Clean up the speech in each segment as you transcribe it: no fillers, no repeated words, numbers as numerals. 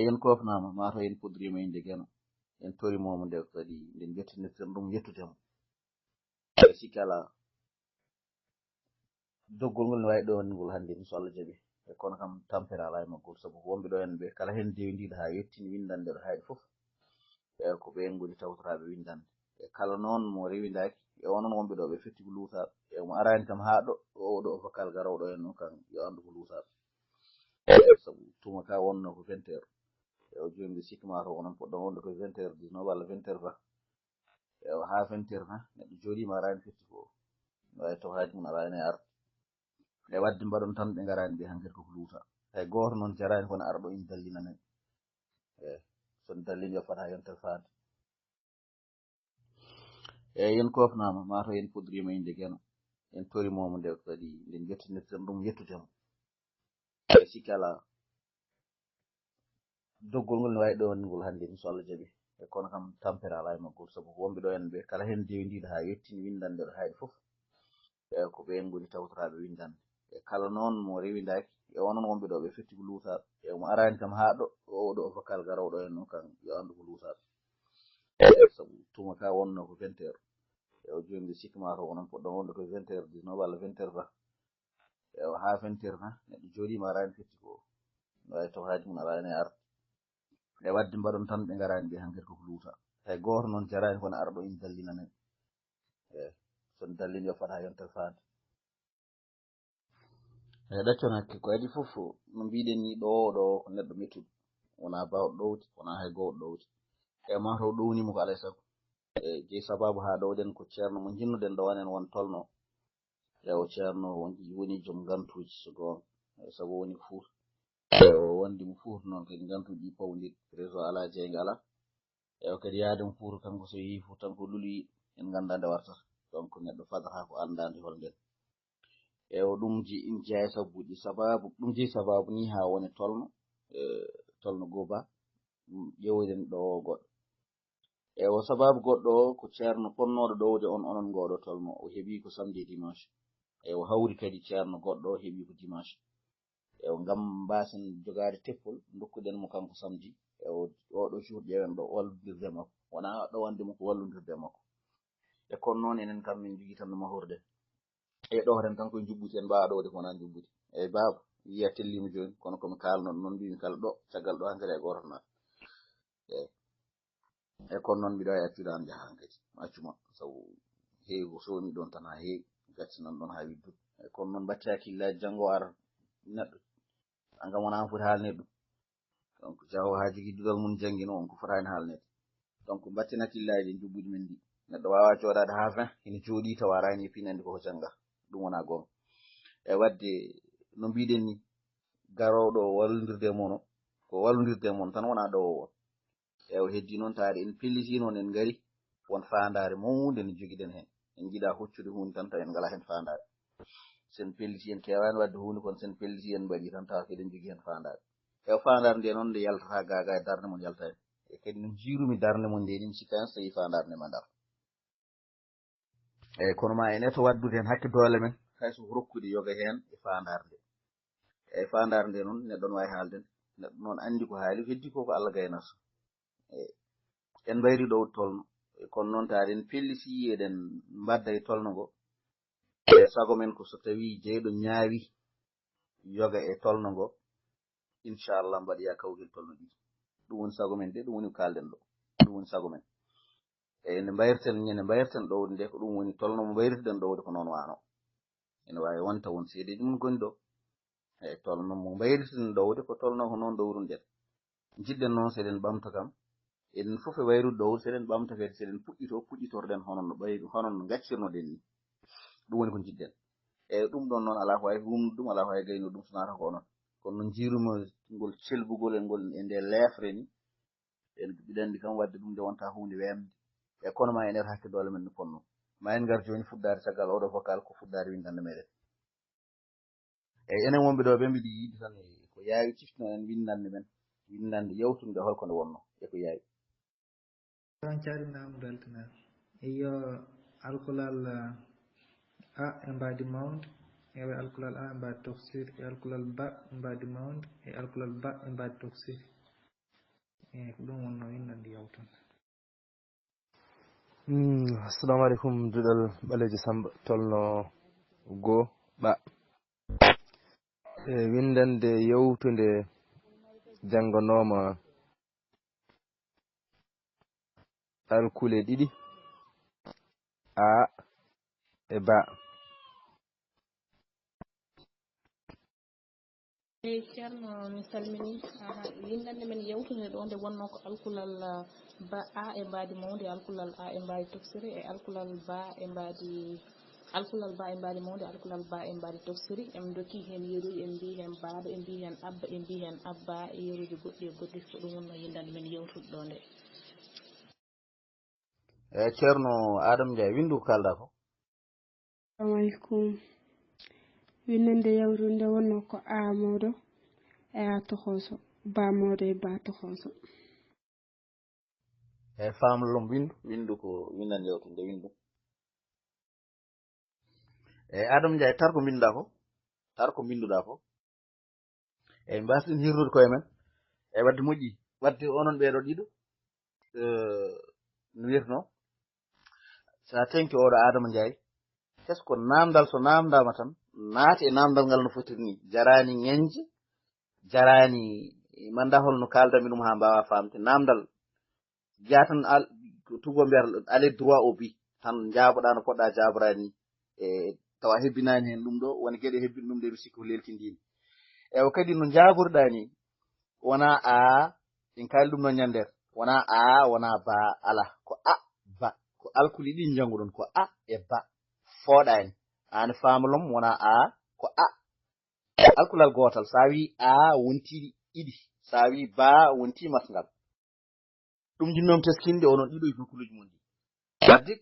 yen kofnama mato yen puddrima inde geno en torimomo nde kadi nden jettinirten ɗum yettudemo sikki ala doggol ngol ne wawi ɗowangol hannde mi so Allah jaaɓi e kono kam tampere ala e maggol sabu wonɓe ɗo en ɓe kala hen dewdiɗo ha yettini windande ɗo hayɗo foof ko ɓen goni tawtoraɓe windande e kala noon mo rewidaki e onon wonɓe ɗo ɓe fetti ko luutaɓe e mo arani kam ha ɗo oɗo vocal garowo ɗo en noon kam yo andu ko luutaɓe sabu tuma ka wonno ko 20 heures o joni ɓe sikki ma to onon poɗɗon wonde koye 20 heures 19 walla 20 heures 20 ha 20 heures ha neɗɗo joɗima arani fetti ko wawi taw haaju mum ala ene arde e wadde mbaɗon tan ɓe garani ɓe hankkadi koko luuta hay goto noon jarani kono arɗo ina dallina men son dallin yo fata yontere faade yen kofnama mato yen puddrima inde geno en torimomo nde kadi nden jettinirten ɗum yettudemo sikki ala doggol ngol ne wawi ɗowangol hannde mi so Allah jaaɓi e kono kam tampere ala e maggol sabu wonɓe ɗo en ɓe kala hen dewdiɗo ha yettini windande ɗo hayɗo foof ko ɓen goni tawtoraɓe windande e kala noon mo rewidaki e onon wonɓe ɗo ɓe fetti ko luutaɓe e mo arani kam ha ɗo oɗo vocal garowo ɗo en noon kam yo andu ko luutaɓe sabu tuma ka wonno ko 20 heures o joni ɓe sikki ma to onon poɗɗon wonde koye 20 heures 19 walla 20 heures 20 ha 20 heures ha neɗɗo joɗima arani fetti ko wawi taw haaju mum ala ene arde e wadde mbaɗon tan ɓe garani ɓe hankkadi koko luuta hay goto noon jarani kono arɗo ina dallina men son dallin yo fata yontere faade ɗaccon hakke ko adi foof no mbiɗen ni ɗo ko neɗɗo mettuɗo wona bawɗo ɗowde wona hay gowɗo ɗowde e mataw ɗownimo ko alay saago jeyi sababu ha ɗowɗen ko ceerno mo jinnuɗen ɗo wanen won tolno o ceerno woni joom gantuji so gonga saabu woni ko fuuta o wandi mo fuuta noon kadi gantuji ɗi pawɗiɗi réseau ala jeyga ala o kadi yaade mo fuuta kanko so yeehi fuuta tan ko luluyi en ganda nde wartata donc neɗɗo fadata ko andade hol nden o ɗum jeeya sabuji sababu ɗum jeeyi sababu ni ha woni tolno tolno goba ƴewoyden ɗo goɗɗo o sababu goɗɗo o ko ceerno ponnoɗo ɗowde onon ngoɗo tolno o heeɓi ko samedi e dimanche o hawri kadi ceerno goɗɗo o heeɓi ko dimanche ngam mbasen jogade teppol dokkuɗen mo kanko samedi oɗo jour ƴewen ɗo wallodirde makko wona ɗowande mo ko wallodirde makko e kono noon enen kam min jogui tan no mahorde ɗoren tan koye jubbuti en mbawa ɗowde ko wona jubbuti baba wiya tellima joni kono komi kalnoɗo noon mbimi kala ɗo caggal ɗo hankkadi e goto naata kono noon mbiɗa wawi accude an jaaha hankadi accuma sabu heewi ko sowni ɗon tan ha heewi gacci nan ɗon ha widdude kono noon batti hakkillaji janggo ara neɗɗo angam wona an foti haalnede ɗum donc jaho ha jogui dudal mum jangguino on ko fotani haalnede donc batten hakkillaji e jubbuji men ɗi neɗɗo wawa joɗade ha 20 ene jooɗi tawa arani e pinandi koko jangga ɗum wona gonga wadde no mbiɗen ni garowɗo wallodirde mono ko wallodirde mon tan wona ɗo o o heddi noon taade en pelliti noon en gari won fandare mawde ne joguiɗen hen en jiiɗa hoccude hunde tan taw en ngala hen fandare sen pelliti en kewani wadde hunde kono sen pelliti en mbaɗi tan tawa keɗen jogui hen fandare fandare nde noon nde yaltata gaga e darde mon yaltani kadi no jiirumi darde mon nde ni mi sikkan so tawi fandare nde ma dar kono ma en eto waddude hen hakke doole men hayso rokkude yoga hen e fandare nde fandare nde noon neɗɗon wawi haalden neɗɗo noon andi ko haali heddi ko Allah gaynata en mbayri ɗo tolno kono noon taade en pelliti eɗen mbadda e tolno ngo sago men ko so tawi jeyɗo ñaawi yoga e tolno ngo inchallah mbaɗoya kawgel tolno ɗiɗi ɗum woni sago men de ɗum woni ko kalden ɗo ɗum woni sago men nde mbayerten ɗowde nde ko ɗum woni tolno mo mbayrituɗen ɗowde ko noon wano ene wawi wonta won seedeji mum goni ɗo tolno mo mbayrituɗen ɗowde ko tolno ko noon ɗowruɗen jiɗɗen noon seɗen ɓamta kam enen fof e wayrude ɗowde seɗen ɓamta kadi seɗen puɗɗitorɗen hono no gaccirnoɗen ni ɗum woni ko jiɗɗen ɗum ɗon noon ala ko wawi humde ɗum ala ko wawi gaynude ɗum so nata ko onon kono noon jiiruma ngol celbugol e ngol e nde leefre ni mbiɗa andi kam wadde ɗum nde wonta hunde wemde kono ma en eto hakke doole men no ponno ma en gar joni fuɗɗade caggal oɗo vocal ko fuɗɗade windande meɗen enen wonɓe ɗo ɓe mbiɗi yiide tan ko yaawi ciftino en windande yawtunde holko nde wonno ko yaawi on caɗinama daltinade yo alkulal a e mbadi mawde ewa alkulal a e mbadi tafsir e alkulal ba e mbadi mawde e alkulal ba e mbadi tafsir ko ɗum wonno windande yawtan. Assalamu alaikum duɗal ɓaleejo Sammba Tolno goo ɓa windande yewtude jannganoma alkule ɗiɗi a e ba. Ceerno mi salmini yindande men yewtude ɗo nde wonno ko alkulal ba a e mbadi mawde alkulal a e mbadi toksiri e alkulal ba e mbadi mawde alkulal ba e mbadi toksiri en dokki hen yeruji en mbi hen baaba en mbi hen abba en mbi hen abba e yeruji goɗɗi e goɗɗi ko ɗum wonno yindande men yewtude ɗo nde. Ceerno Adama Ndiaye windu kalda ko. Assalamu alaikum. Windande yawtude nde wonno ko a mawɗo e a tokoso ba mawɗo e ba tokoso. Famlum windu ko windande yewtude windu. Adama Ndiaye tar ko binda ko, tar ko binduɗa ko. Mbasɗin hirnude koye men wadde moƴƴi wadde onon ɓeeɗo ɗiɗo no wiyeteno sa tenki oɗo Adama Ndiaye qu'est-ce que namdal so namdama tan naati e namdal ngal no fotiri ni jarani ŋeñje jarani manda holno kaldami ɗum ha mbawa famde namdal jiya tan tugo mbiyata aller droit au but tan jaaboɗa no poɗɗa jaborani e tawa hebbinani hen ɗum ɗo woni gueɗe hebbini ɗum ɗe mi sikki ko leltindini ewa kadi no jaborɗa ni wona a in kali ɗum noon ñandere wona a wona ba ala ko a ba ko alkuli ɗi janguɗon ko a e ba fooɗani an famulom wona a ko a alkulal gotal sa wi a wonti ɗiɗi sa wi ba wonti masngal ɗum jinnom teskinde onon ɗiɗo e nokkuji mon ɗi wadde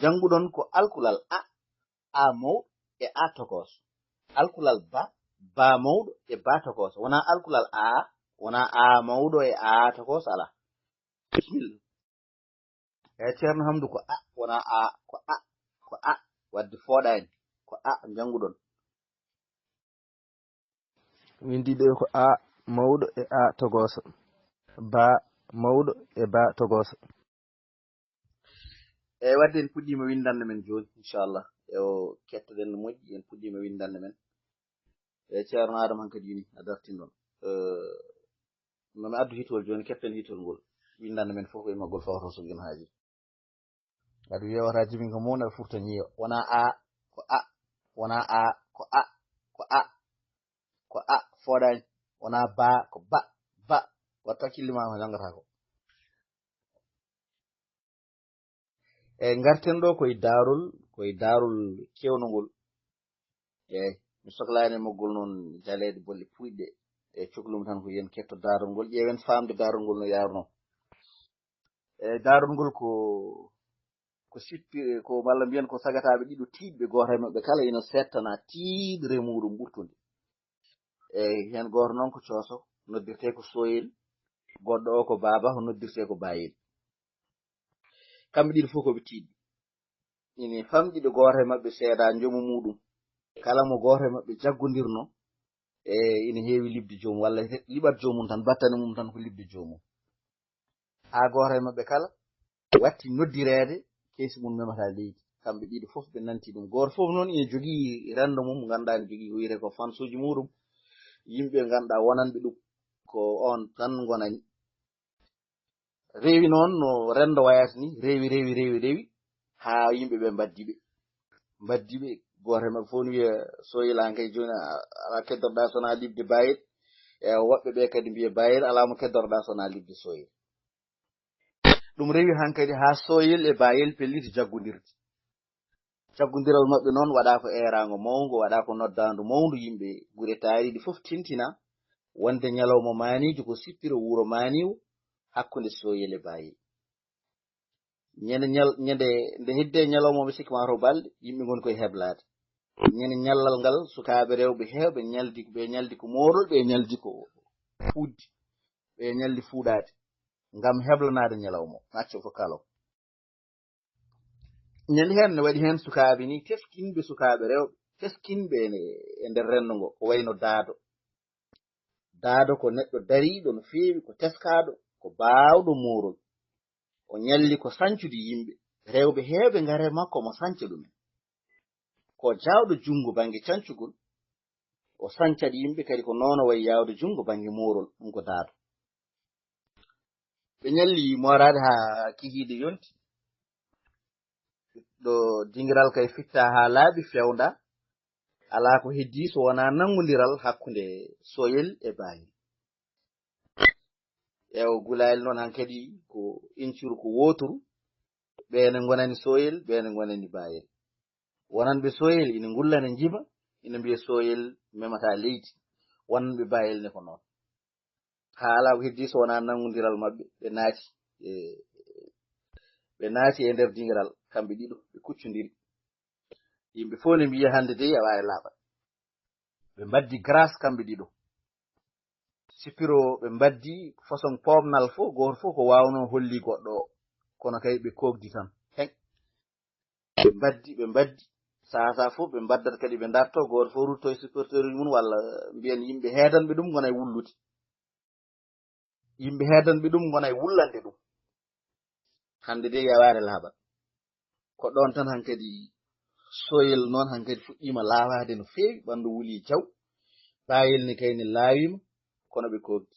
janguɗon ko alkulal a mawɗo e a tokos alkulal ba mawɗo e ba tokos wona alkulal a wona a mawɗo e a tokos ala bismillah Ceerno Hamdou ko a wona a ko a wadde fooɗani ko a janguɗon Windiɗo ko a mawɗo e a togoso ba mawɗo e ba togoso. Wadde en puɗɗima windande men joni inchallah o kettoɗen no moƴƴi en puɗɗima windande men Ceerno Adama hankadi yini a dartin ɗon nomi addu hitol joni ketten hitol ngol windande men fof e maggol fawto so jon haaji adu yewata jimin ko mona furta ñiyo wona a ko a wona a ko a ko a ko a fooɗani wona ba ko ba watta hakkillema ko jangata ko garten ɗo koye darol kewnogol mi sohlani moggol noon jaleɗe bolle puyɗe cohlum tan ko yen ketto darol ngol ƴeewen famde darol ngol no yarno darol ngol ko sippi ko walla mbiyen ko sagataɓe ɗiɗo tiiɗɓe goto e maɓɓe kala ina settana tiiɗre muɗum ɓurtude hen goto noon ko cooso noddirte ko soyel goɗɗo o ko baba ko noddirte ko bayel kamɓe ɗiɗo fof koɓe tiiɗɓe ini famɗiɗo goto e maɓɓe seeda jomu muɗum kala mo goto e maɓɓe jaggodirno ina heewi libde joomum walla liɓat joomum tan battane mum tan ko libde joomum ha goto e maɓɓe kala watti noddirede keesi mum memata leydi kamɓe ɗiɗo fof ɓe nanti ɗum goto fof noon ina jogii rendo mum ganduɗa ne jogii ko wiyete ko fansuji muɗum yimɓe ganduɗa wonanɓe ɗum ko on tan gonani rewi noon no rendo wayata ni rewi ha yimɓeɓe mbaddiɓe goto e maɓɓe fof no wiya soyila kay joni ala keddorɗa sona libde bayil woɓɓe ɓe kadi mbiya bayil ala mo keddorɗa sona libde soyil ɗum rewi hankadi ha soyil e bayil pelliti jaggodiral maɓɓe noon waɗa ko erago mawgo waɗa ko noddandu mawdu yimɓe guure taariɗi fof tintina wonde ñalawma manijo ko sippira wuuro maniwo hakkude soyil e bayil ñande nde hedde ñalawma ɓe sikki mataw balɗe yimɓe goni koye heblade ñande ñallal ngal sukaɓe rewɓe hewɓe ñaldi ko morol ɓe ñaldi ko fuuddi ɓe ñaldi fuuɗade ngam heblanade ñalawma acco fo kalaw ñande hen ne waɗi hen sukaɓe ni teskinɓe sukaɓe rewɓe teskinɓe e nder rendo ngo ko wayno daado ko neɗɗo dariɗo no feewi ko teskaɗo ko baawɗo moorol o ñalli ko sancude yimɓe rewɓe heewɓe ngare makko mo sanca ɗumen ko jaawɗo jungo bange cancugol o sancat yimɓe kadi ko noon o wayi yaawde jungo bange moorol ɗum ko daado ɓe ñalli moraade haa kihiide yonti ɗo dingiral kay fitta haa laaɓi fewnda alaa ko heddii so wonaa nanngondiral hakkunde soyel e baayel eewo gulayel noon han kadi ko incuru ko wooturu ɓeene ngonani soyel ɓeene ngonani baayel wonanɓe soyel ina ngullana njima ina mbiya soyel memata leydi wonanɓe baayel ne ko noon haa alaa ko heddii so wonaa nanngondiral maɓɓe ɓe naati e nder dingiral kamɓe ɗiɗo ɓe kuccondiri yimɓe fof ne mbiya hannde dey a waawi laaɓat ɓe mbaddi grâce kamɓe ɗiɗo sippiro ɓe mbaddi façon pomnal fof gooto fof ko waawno holli goɗɗo o kono kay ɓe koogdi tan heŋ ɓe mbaddi sahaa fof ɓe mbaddat kadi ɓe darto gooto fof rutto e supporteur uji mum walla mbiyen yimɓe heedanɓe ɗum gona e wullude yimɓe heedanɓe ɗum gona e wullande ɗum hannde de yawaare laaɓat ko ɗon tan han kadi soyel noon han kadi fuɗɗiima laawaade no feewi ɓanndu wuli jaw baayel ni kayne laawima kono ɓe koogdi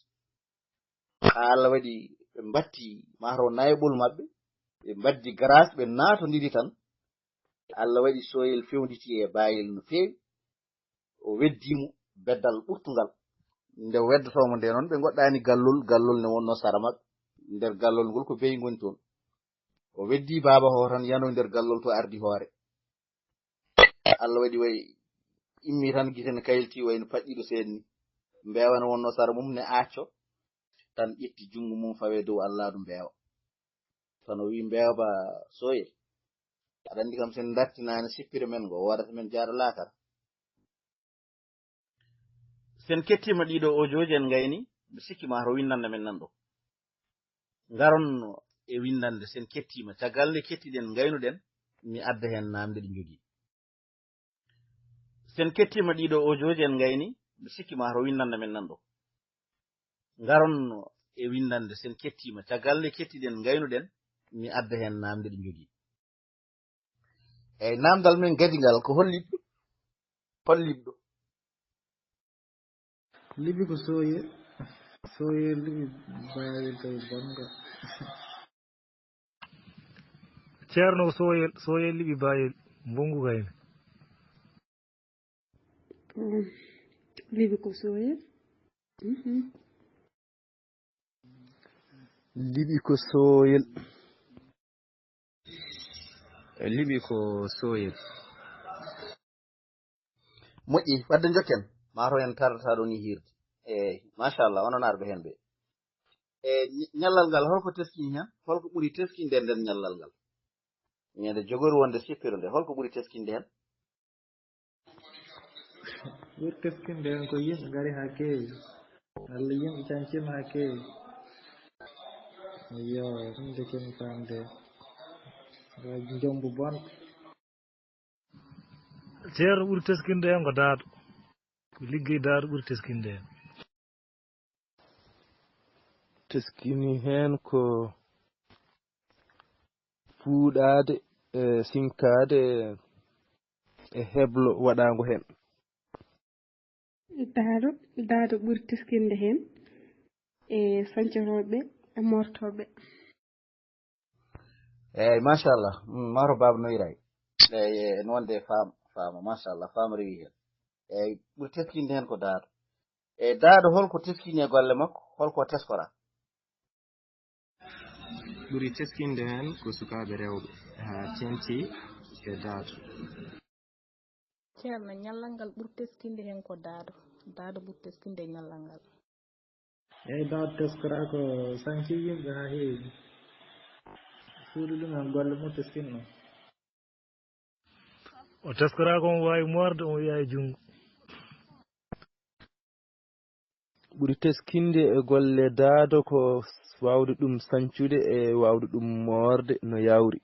haa Allah waɗi ɓe mbatti maaro nayɓol maɓɓe ɓe mbaddi grâce ɓe naatondiri tan Allah waɗi soyel fewnditi e baayel no feewi o weddimo beddal ɓurtungal nde weddotomo nde noon ɓe goɗɗani gallol ne wonno sara maɓɓe nder gallol ngol ko beyi ngoni toon o weddi baaba ho tan yano nder gallol to ardi hoore Allah waɗi way immi tan gite ne kaylti wayno paɗɗiɗo seedni mbeewa ne wonno sara mum ne acco tan ƴetti jungo mum fawe dow Allah ɗum mbeewa tan o wi mbeewa soyel aɗa andi kam sen dartinani sippire men ngo wodata men jaaɗo laakara sen kettima ɗiɗo audio en gayni mi sikki ma to windande men nan ɗo ngaron e windande sen kettima caggal nde kettiɗen gaynuɗen mi adda hen namde ɗi jogui sen kettima ɗiɗo audio en gayni mi sikki ma to windande men nan ɗo ngaron e windande sen kettima caggal nde kettiɗen gaynuɗen mi adda hen namde ɗi jogui eyyi namdal men gadigal ko holliɓɗo holliɓɗo libi ko soyel libi bayel tawi bonga ceerno soyel libi bayel bongu gayne libi ko soyel libi ko soyel libi ko soyel moƴƴi wadde jokken mato en tardata ɗo ni hirde eyyi machallah onon arɓe hen ɓe e ñallal ngal holko teskini hen holko ɓuuri teskinde nden ñallal ngal ñande jogori wonde sippiro nde holko ɓuuri teskinde hen ɓuri teskinde hen ko yimɓe gari ha keewi walla yimɓe cancima ha keewi yo ɗum de kemi famde jombu bon ceerno ɓuuri teskinde hen ko daado ko liggey daado ɓuuri teskinde hen teskini hen ko fuuɗade e sinkade e heblo waɗago hen daado ɓuri teskinde hen e sancoroɓe e mortoɓe eyyi machallah maro baba noyiray eyyi nonde faama machallah faama rewi hen eyyi ɓuuri teskinde hen ko daado eyyi daado holko teskini e golle makko holko teskora ɓuri teskinde hen ko sukaɓe rewɓe ha tenti e daado ceerno ñallal ngal ɓuri teskinde hen ko daado ɓuri teskinde ñallal ngal eyyi daado teskora ko sanki yimɓe ha heewi suuɗi ɗum hen golle mum teskinno o teskora ko mo wawi morde omo wiya e junggo ɓuri teskinde e golle daado ko wawde ɗum sancude e wawde ɗum morde no yawri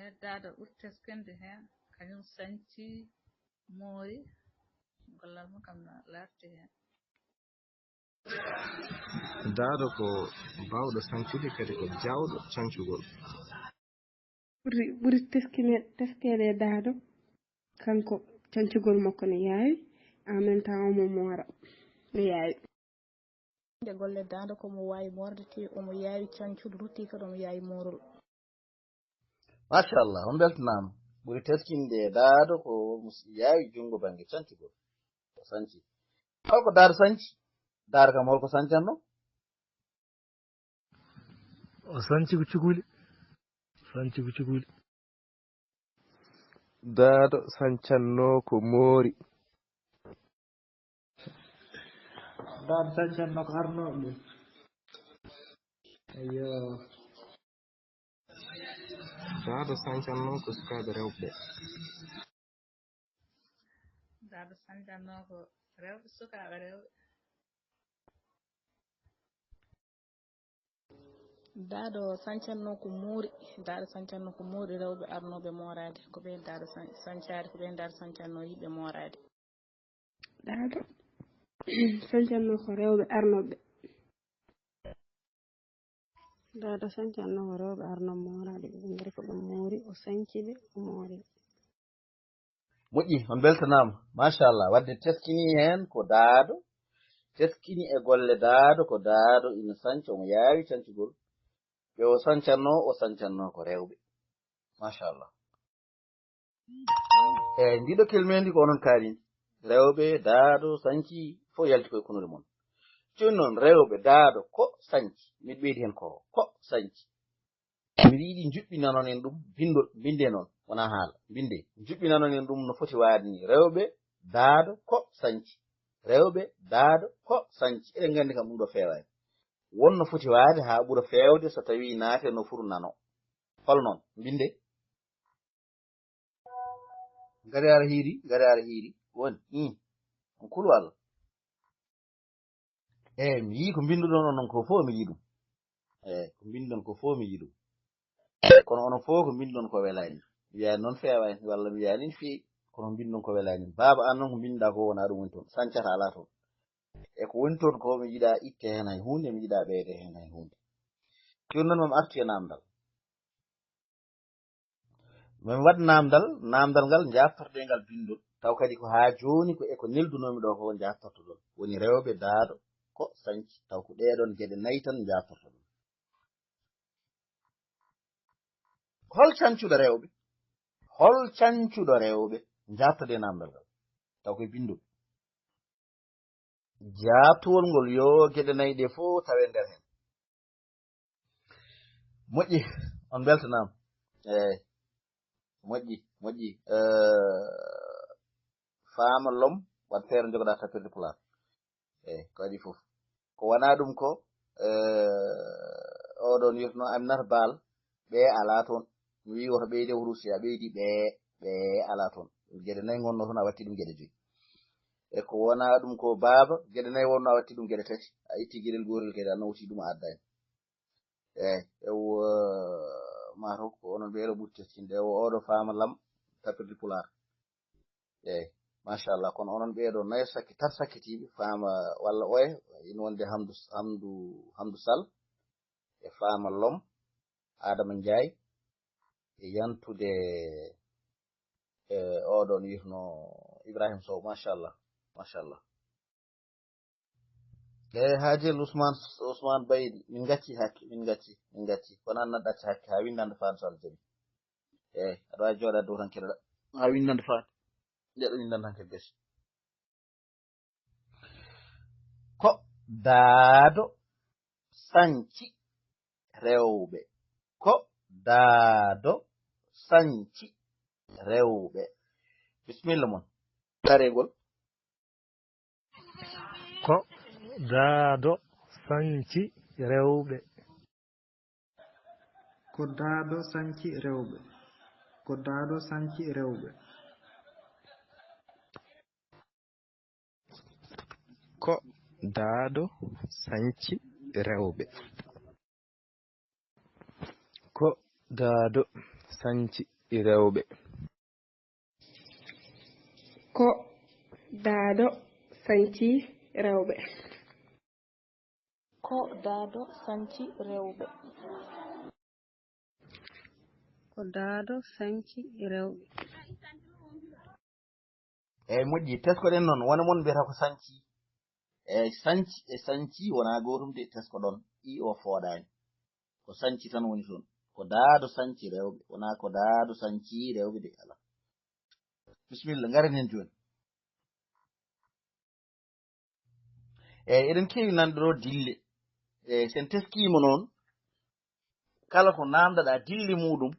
e daado ɓuri teskinde hen kañum sanci moori gollal mum kam no larti hen daado ko bawɗo sancude kadi ko jawɗo cancugol. ɓuri teskede daado kanko cancugol makko ne yaawi en même temps omo moora ne yaawi. nde golle daado komo wawi morde te omo yaawi cancude rutti kadi omo yaawi morol. machallah on beltanama ɓuri teskinde daado ko yaawi jungo bange cancugol o sanci holko daado sanci daado kam holko sancanno o sanci ko cukuli daado sancanno ko moori daado sancanno ko arnoɓe ayyo daado sancanno ko sukaaɓe rewɓe. daado sancanno ko rewɓe sukaaɓe rewɓe. daado sancanno ko muuri daado sancanno ko muuri rewɓe arnoɓe moorade ko ɓen daado sancade ko ɓen daado sancanno yiɓe moorade. daado sancanno ko rewɓe arnoɓe daado sancanno ko rewɓe arnoɓe moorade ɓe ngari ko ɗum moori o sanciɓe o moori. moƴƴi on beltanama machallah wadde teskini hen ko daado teskini e golle daado ko daado ina sanca omo yaawi cancugol ɓe o sancanno ko rewɓe machallah eyyi ndiɗo kelmendi ko onon kaalini rewɓe daado sanci fof yalti koye konude moon joni noon rewɓe daado ko sanci miɗo ɓeydi hen ko sanci miɗa yiiɗi juɓɓinanon en ɗum binde noon wona haala binde juɓɓinanon en ɗum no foti waade ni rewɓe daado ko sanci rewɓe daado ko sanci eɗen gandi kam ɗum ɗo fewani wonno foti waade ha ɓuura fewde so tawi naate no furu nano hol noon binde gari ara hiiri woni on kulu Allah eyyi mi yii ko binduɗon onon ko fof mi yii ɗum eyyi ko bindon ko fof mi yii ɗum kono onon fof ko bindon ko welani mi wiyani noon fewani walla mi wiyani no feewi kono bindon ko welani baaba an noon ko binduɗa ko wona ɗum woni toon sancata ala toon e ko woni toon ko mi yiiɗa itte hen hay hunde mi yiiɗa ɓeyde hen hay hunde joni noon mami artu e namdal min waɗ namdal ngal jaftorɗe ngal bindol taw kadi ko ha joni ko eko neldunomi ɗo ko jaftorto ɗon woni rewɓe daado ko sanci taw ko ɗeɗon gueɗe nayyi tan jaftorto ɗum hol cancuɗo rewɓe jaftode namdal ngal taw koye bindol jabtowol ngol yo gueɗe nayyi ɗe fof tawe nder hen moƴƴi on beltanama eyyi moƴƴi faama lom wat feere jogoɗa tappirde pulaar eyyi ko adi foof ko wona ɗum ko oɗon yetno aminata baal ɓe ala toon mi wi woto ɓeyde hurusi a ɓeydi ɓe ala toon gueɗe nayyi gonno toon a watti ɗum gueɗe joyyi e ko wona ɗum ko baaba gueɗe nayyi wonno a watti ɗum gueɗe tati a itti gueɗel gotel kadi a nawti ɗum a addani eyyi mataw ko onon ɓeeɗo ɓuuri teskinde oɗo faama lam tappirde pulaar eyyi machallah kono onon ɓeeɗo nayo sakki tat sakkitiɓe faama walla oya ina wonde hamdou sall e faama lom adama ndiaye e yantude oɗon yitno ibrahima sow machallah eyyi haajel ousmane baydi min gacci hakke min gacci kono an neɗɗo acca hakke ha windande faade so Allah jaaɓi eyyi aɗa wawi jooɗade dow tan keɗoɗa ha windande faade ndeɗo windande tan kadi gasi ko daado sanci rewɓe ko daado sanci rewɓe bisimilla moon taregol ko daado sanci rewɓe ko daado sanci rewɓe ko daado sanci rewɓe ko daado sanci rewɓe ko daado sanci rewɓe ko daado sanci rewɓe ko daado sanci rewɓe. Ko daado sanci rewɓe. Eyi moƴƴi teskoɗen noon wona mon mbiyata ko sanci. Eyi sanci e sanci wona gotum de tesko ɗon i o fooɗani ko sanci tan woni toon ko daado sanci rewɓe wona ko daado sanci rewɓe de ala. Bisimilla ngaren hen joni. Eyi eɗen kewi nande ɗo dille sen teskima noon kala ko namdoɗa dille muɗum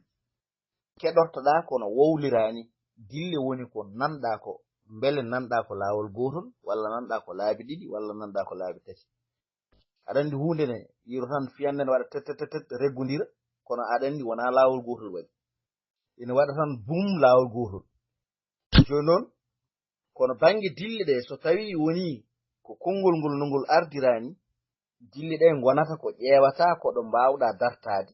keɗortoɗa kono wowlirani dille woni ko nanɗa ko beele nanɗa ko lawol gotol walla nanɗa ko laabi ɗiɗi walla nanɗa ko laabi tati. aɗa andi hunde ne yiro tan fiyande ne waɗa tet reggudira kono aɗa andi wona lawol gotol waɗi ina waɗa tan bum lawol gotol. joni noon kono banggue dille ɗe so tawi woni ko konngol ngol no ngol ardirani dille ɗe gonata ko ƴeewata koɗo mbawɗa dartade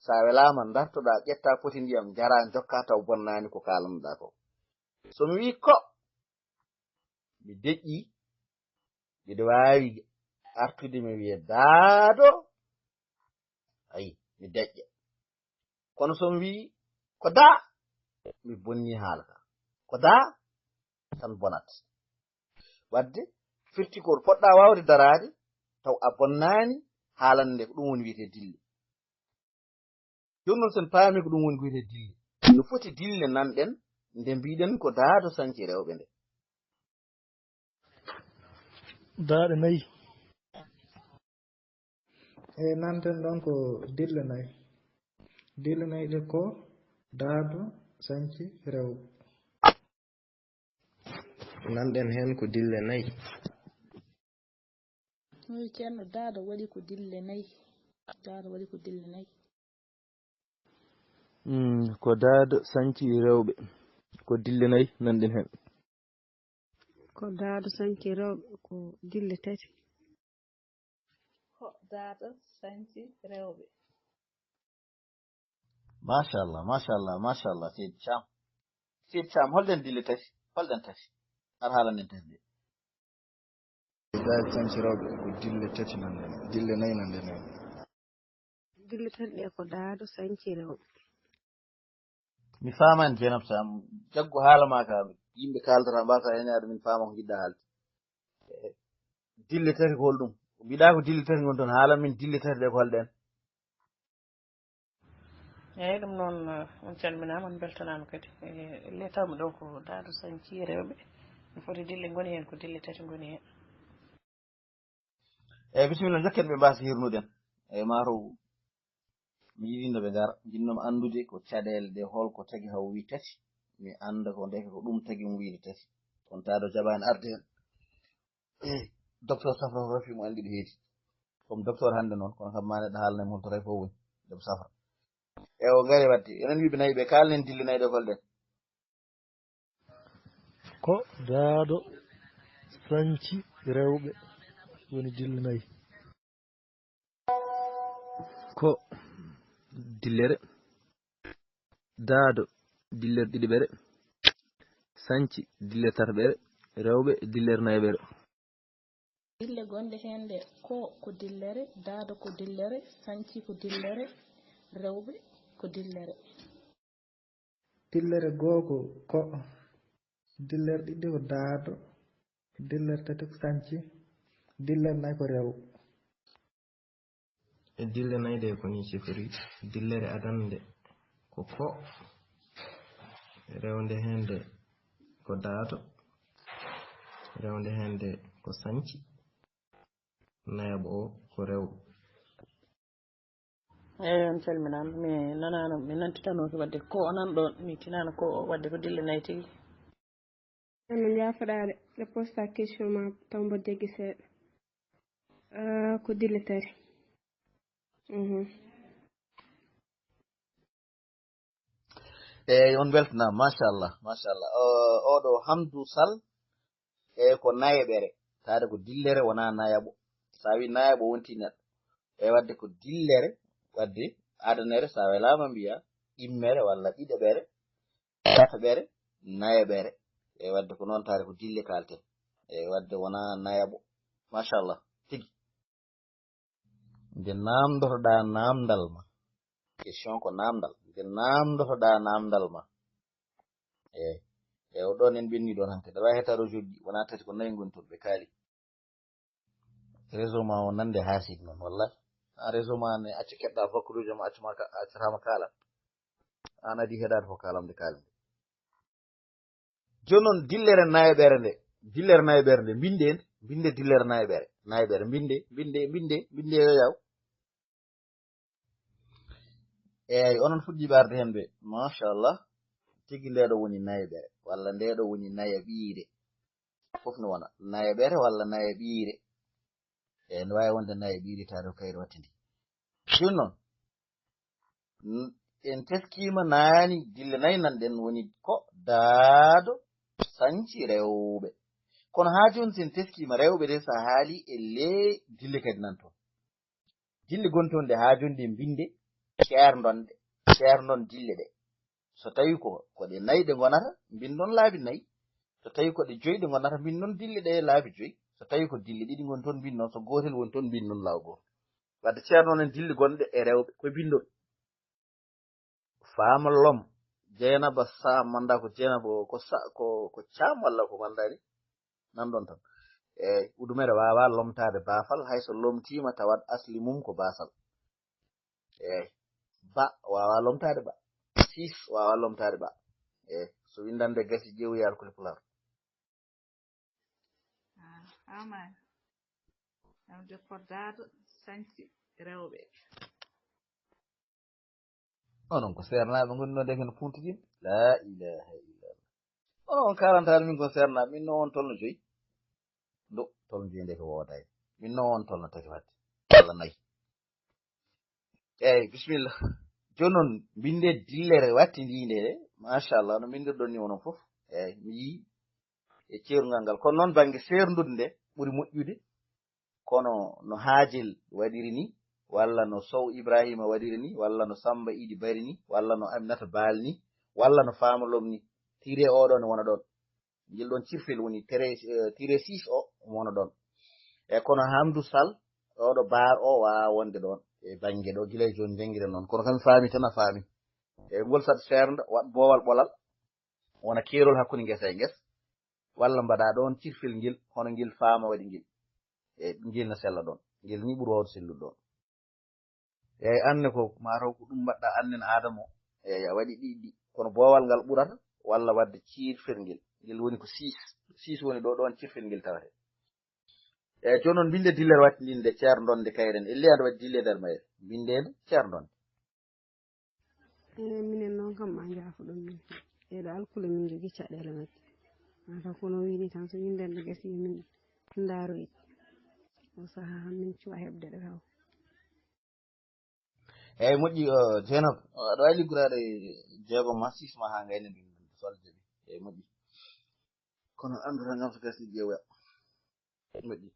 sa welama dartoɗa ƴetta foti ndiyam jara jokka taw bonnani ko kalannoɗa ko. somi wi ko mi deƴƴi mbiɗa wawi artude mi wiya daado ayi mi deƴƴa kono somi wi ko da mi bonni haala ka ko da tan bonat wadde firti ko poɗɗa wawde darade taw a bonnani haalande ko ɗum woni wiyete dille. joni noon sen paami ko ɗum woni ko wiyete dille no foti dille nanɗen nde mbiɗen ko daado sanci rewɓe nde. daaɗe 4 e nanten ɗon ko dille 4 dille 4 ɗe ko daado sanci rewɓe. nanɗen hen ko dille 4. mi ceerno daado waɗi ko dille 4. daado waɗi ko dille 4. ko daado sanci rewɓe ko dille 4 nanɗen hen. Ko daado sanci rewɓe ko dille 3. ko daado sanci rewɓe. machallah seydi cam holden dille tati holden tati har haalanden tati de. daado sanci rewɓe ko dille 3 nanɗen dille 4 nanɗen hen. dille 3 ɗe ko daado sanci rewɓe. mi famani jenab sam jaggu haala ma ka yimɓe kaldata mbasa henade min faama ko jiɗɗa haalde. dille tati ko holɗum mbiɗa ko dille tati gon toon haala min dille tati ɗe ko holɗen. eyyi ɗum noon on calminama on beltanama kadi le tawmi ɗo ko daado sanci rewɓe no foti dille goni hen ko dille 3 goni hen. eyyi bisimilla jokken ɓe mbasa hirnuden eyyi mataw mi yiɗi no ɓe gara jinnomi andude ko caɗele ɗe holko tagi haw wi 3 mi anda ko ndeke ko ɗum tagi mo wiide 3 on taado jaɓani arde hen. docteur safra rafi mo andi ɗo heedi comme docteur hande noon kono kam ma neɗɗo haalnami holto ray fof woni debo safra. eyi o gari wadde enen wiɓe 4 ɓe kalnen dille 4 ɗe kolɗen. ko daado sanci rewɓe woni dille 4. ko dillere daado dillere ɗiɗiɓere sanci dillere tataɓere rewɓe dillere 4ɓere. dille gonɗe hen ɗe ko dillere daado ko dillere sanci ko dillere rewɓe ko dillere. dillere goho ko dillere ɗiɗi ko daado dillere 3 ko sanci dillere 4 ko rewɓe. e dille 4 ɗe ko ni sifori dillere adande ko rewnde hende ko daado rewnde hende ko sanci nayabo o ko rewɓe. eyyi on calminama mi nanano mi nantitanoki wadde ko o nanɗon mi tinano ko wadde ko dille 4 tigui. no jafoɗade ɓe posta question ma taw mbo jeggi seeɗa. ko dille 3. eyyi on beltanama machallah oɗo Hamdou Sall eyyi ko nayeɓere taade ko dillere wona nayaɓo sa wi nayaɓo wonti neɗɗo eyyi wadde ko dillere wadde adanere sa welama mbiya immere walla ɗiɗaɓere tataɓere nayaɓere eyyi wadde ko noon taade ko dille kalten eyyi wadde wona nayaɓo machallah tigui. nde namdotoɗa namdal ma question ko namdal nde namdotoɗa namdal ma e o ɗon en ɓenni ɗon hanke ɗa wawi hetaro joddi wona tati ko nayi gontoɗ ɓe kaali réseau ma o nande hasid noon wallahi an réseau ma ne acca keɗɗa bakkurujo ma accatama kaalat an adi heɗade fo kalamde kaali joni noon dillere nayoɓere nde binde dillere nayoɓere binde yoyaw eyyi onon fuɗɗiɓe arde hen ɓe machallah tigi ndeɗo woni nayoɓere walla ndeɗo woni nayaɓiire fof no wona nayoɓere walla nayaɓiire eyyi ne wawi wonde nayaɓiire taade kayri wattidi joni noon en teskima naani dille nayi nanɗen woni ko daado sanci rewɓe kono ha joni sen teskima rewɓe de sa haali e ley dille kadi nan toon dille gontonde ha joni ɗe binde ceerdon dille ɗe so tawi koɗe nayi ɗe gonata bindon laabi nayi so tawi koɗe joyi ɗe gonata bindon dille ɗe laabi joyi so tawi ko dille ɗiɗi gon toon binnon so gotel woni toon binnon laaw goto wadde ceernon en dille gonɗe e rewɓe ko bindon faama lom jeynaba sa manda ko jeynaba ko caam walla ko mandani nan ɗon tan eyyi udumere wawa lomtade baafal hayso lomtima tawat asli mum ko basal eyyi ba wawa lomtade ba sis wawa lomtade ba eyyi so windande gasi ƴeewoyal kuli pular amani amde koddaado sanci rewɓe onon ko sernaɓe gonnoɗe hen funtiɗin la ilaha illallah onon karantaɗo min ko sernaɓe min no on tolno joyi ndo tolno joyi nde ko woodayi min no on tolno tati wadde walla nayyi eyyi bisimilla joni noon binde dillere wattidinde machallah no bindirɗon ni onon foof eyyi mi yii e ceerugal ngal kono noon banggue serndude nde ɓuuri moƴƴude kono no haajel waɗiri ni walla no sow ibrahima waɗiri ni walla no samba idi bari ni walla no aminata baal ni walla no famalom ni tiré oɗo ne wona ɗon ngel ɗon cirfel woni tiré 6 o wona ɗon e kono hamdou sall oɗo baar o wawa wonde ɗon e banggue ɗo guila joni janguiren noon kono kami faami tan a faami e ngol sat sernda waɗ boowal ɓolal wona keerol hakkude guesa e guesa walla mbaɗa ɗon cirfel ngel hono ngel faama waɗi ngel e ngel no sella ɗon ngel ni ɓuuri wawde sellude ɗon eyyi anne ko mataw ko ɗum mbaɗɗa annen adama o eyyi a waɗi ɗiɗi kono boowal ngal ɓurata walla wadde cirfel ngel woni ko 6 woni ɗo ɗon cirfel ngel tawate eyyi joni noon binde dillere wattidinde ceerdonde kayren elle aɗa waɗi dille nder mayre bindede ceerdonde minen noon kam ma jaafo ɗum min eɗo alkule min jogui caɗele majje mataw kono wiini tan so windende gasi min ndaaroyi o saaha min cuwa heɓde ɗe taw eyyi moƴƴi Dieynaba aɗa wawi liggorade jeegom ma 6 ma ha gayne ɗum solde ɗi eyyi moƴƴi kono anduta gam so gasi ƴeewoya moƴƴi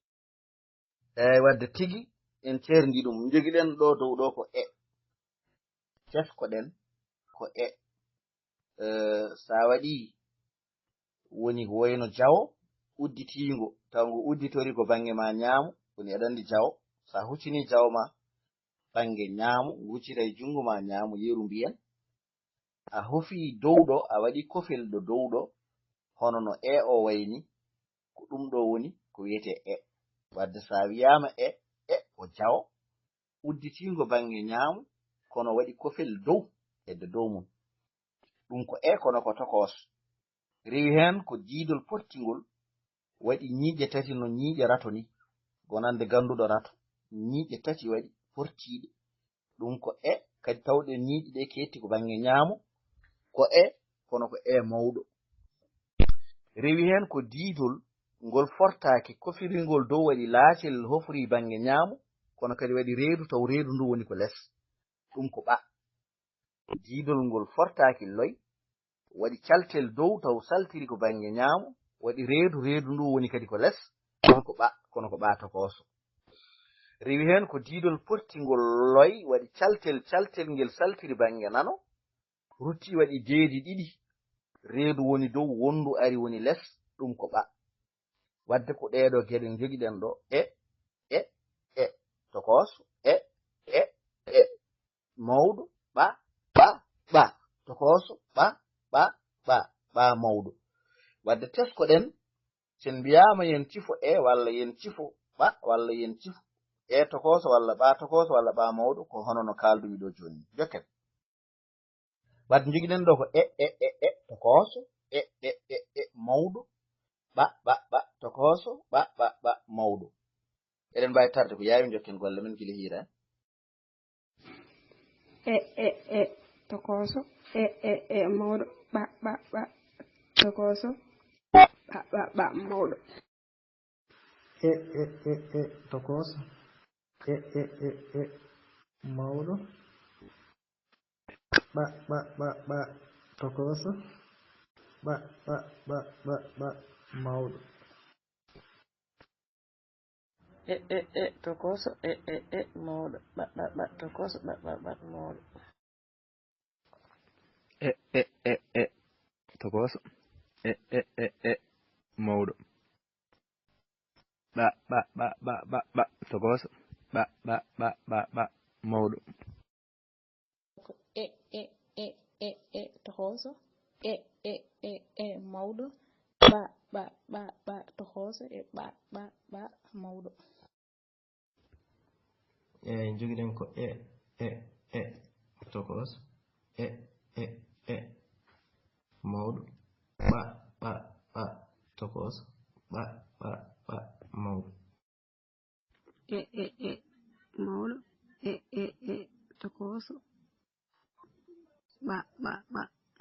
eyyi wadde tigui en cerdi ɗum joguiɗen ɗo dow ɗo ko teskoɗen ko sa waɗi woni ko wayno jawo udditigo taw ngo udditori ko banggue ma ñaamu woni aɗa andi jawo sa huccini jawo ma banggue ñaamu huccita e jungo ma ñaamu yeru mbiyen a hofi dow ɗo a waɗi kofel ɗo dow ɗo hono no o wayni ko ɗum ɗo woni ko wiyete wadde sa wiyama o jawo udditigo banggue ñaamu kono waɗi kofel dow hedde dow mum ɗum ko kono ko tokos rewi hen ko jiidol pottigol waɗi ñiiƴe tati no ñiiƴe rato ni gonande ganduɗo rato ñiiƴe tati waɗi portiɗe ɗum ko kadi tawɗe ñiiƴe ɗe ketti ko banggue ñaamu ko kono ko mawɗo rewi hen ko diidol ngol fortaki kofiringol dow waɗi laacel hofri banggue ñaamu kono kadi waɗi reedu taw reedu ndu woni ko less ɗum ko ɓa diidol ngol fortaki loy waɗi caltel dow taw saltiri ko banggue ñaamu waɗi reedu ndu woni kadi ko less ɗum ko ɓa kono ko ɓa tokoso rewi hen ko diidol portingol loy waɗi caltel ngel saltiri banggue nano rutti waɗi deedi ɗiɗi reedu woni dow wondu ari woni less ɗum ko ɓa wadde ko ɗeɗo gueɗe joguiɗen ɗo tokoso mawɗo ɓa tokoso ɓa mawɗo. Wadde teskoɗen sen mbiyama yen cifo walla yen cifo ɓa walla yen cifo tokoso walla ɓa tokoso walla ɓa mawɗo ko hono no kaldumi ɗo joni jokken. Wadde jogiɗen ɗo ko tokoso mawɗo ɓa tokoso ɓa mawɗo. Eɗen mbawi tarde ko yawi jokken golle men gila hiira tokoso mawɗo ɓa tokoso ɓa mawɗo. tokoso mawɗo ɓa tokoso ɓa mawɗo. tokoso mawɗo ɓa tokoso ɓa mawɗo. tokoso mawɗo ɓa tokoso ɓa mawɗo. tokoso mawɗo ɓa tokoso ɓa mawɗo. Jogiɗen ko tokoso mawɗo ɓa tokoso ɓa mawɗo. mawɗo tokoso ɓa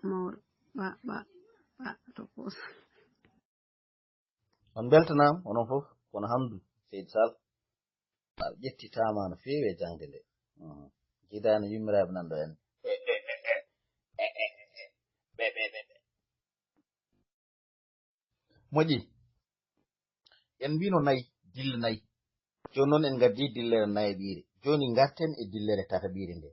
mawɗo ɓa tokoso. on beltanama onon fof kono hamdu seydi sall aɗa ƴettitama no fewi e jangde nde jiidani yummiraɓe nanɗo en moƴƴi en mbino nayyi dille nayyi joni noon en gaddi dillere nayaɓire joni garten e dillere tataɓire nde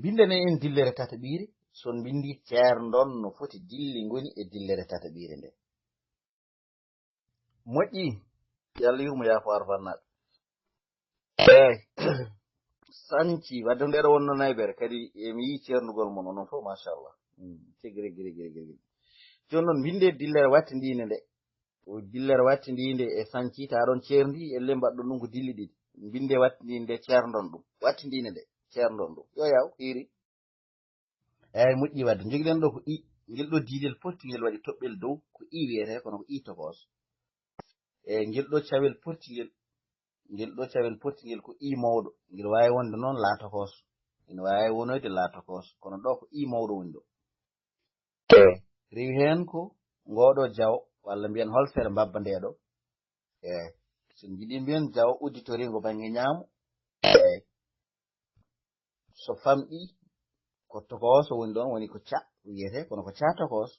bindene en dillere tataɓire son bindi ceerdon no foti dilli goni e dillere tataɓire nde moƴƴi yalla yurmo yaafo arfannaɓe eyi sanci wadde ndeɗo wonno naybere kadi emi yi ceernugol mon onon fof machallah tigi rigui joni noon binde dillere wattidinde nde o dillere wattidinde e sanci taɗon ceerdi elle mbaɗɗon ɗum ko dilli ɗiɗi binde wattidinde ceerdon ɗum wattidinde nde ceerdon ɗum yo yaw iri eyyi moƴƴi wadde joguiɗen ɗo ko guel ɗo diidel portigel waɗi toɓɓel dow ko wiyete kono ko tokoso eyyi guel ɗo cawel portigel ko mawɗo guel wawi wonde noon la tokoso ina wawi wonoyde la tokoso kono ɗo ko mawɗo woni ɗo rewi hen ko ngoɗo jawo walla mbiyen holsere mbabba ndeɗo eyyi so jiiɗi mbiyen jawo auditori ngo banggue ñaamo eyyi so famɗi ko tokoso woni ɗon woni ko ca wiyete kono ko ca tokoso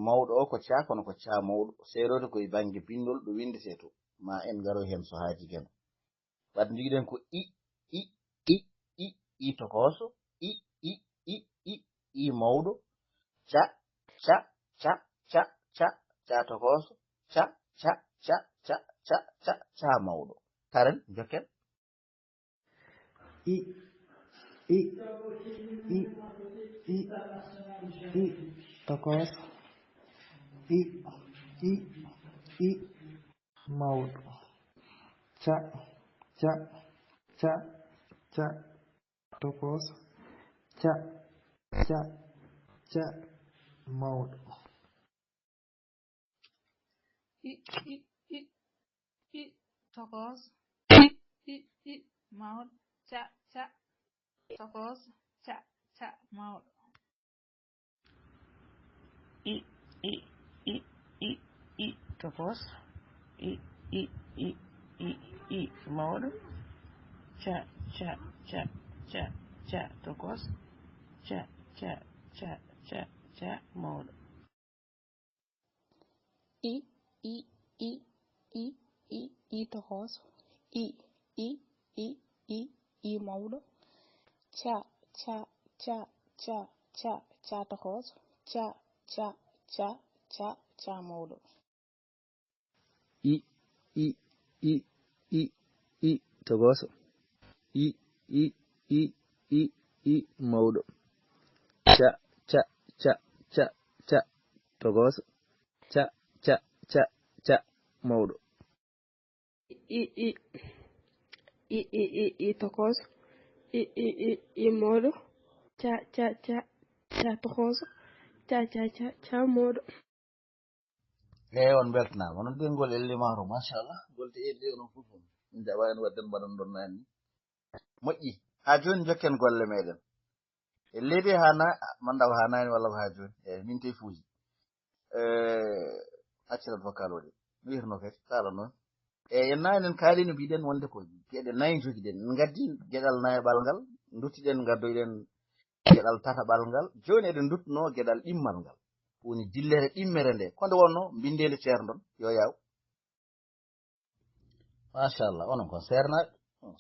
mawɗo o ko ca kono ko ca mawɗo seeɗode koye banggue bindol ɗo windete to ma en garoy hen so haaji gena wadde joguiɗen ko tokoso mawɗo ca tokoso ca mawɗo karen jokken tokoso mawɗo ca tokoso ca mawɗo. tokoso mawɗo ca tokoso ca mawɗo. tokoso mawɗo ca tokoso ca mawɗo. tokoso mawɗo ca tokoso ca mawɗo. tokoso I mawɗo. Ca ca ca ca ca togoso. Ca ca ca ca mawɗo. I togoso. I mawɗo. Ca ca ca ca togoso. Ca ca ca ca mawɗo. On beltanama onon de ngol ellimaro machallah golde elli onon fof min jaɓani wadden mbaɗon ɗon nani moƴƴi ha joni jokken golle meɗen e leydi hana manda ko hanani walla ko ha joni min te fuuji accirat vocal o de mi wirno kadi kala noon en nani en kaali no mbiɗen wonde ko gueɗe nayyi joguiɗen en gaddi gueɗal nayaɓal ngal duttiɗen gaddoyɗen gueɗal tataɓal ngal joni eɗen duttuno gueɗal ɗimmal ngal woni dillere ɗimmere nde konde wonno mbindede ceerno ɗon yo yaw machallah onon kon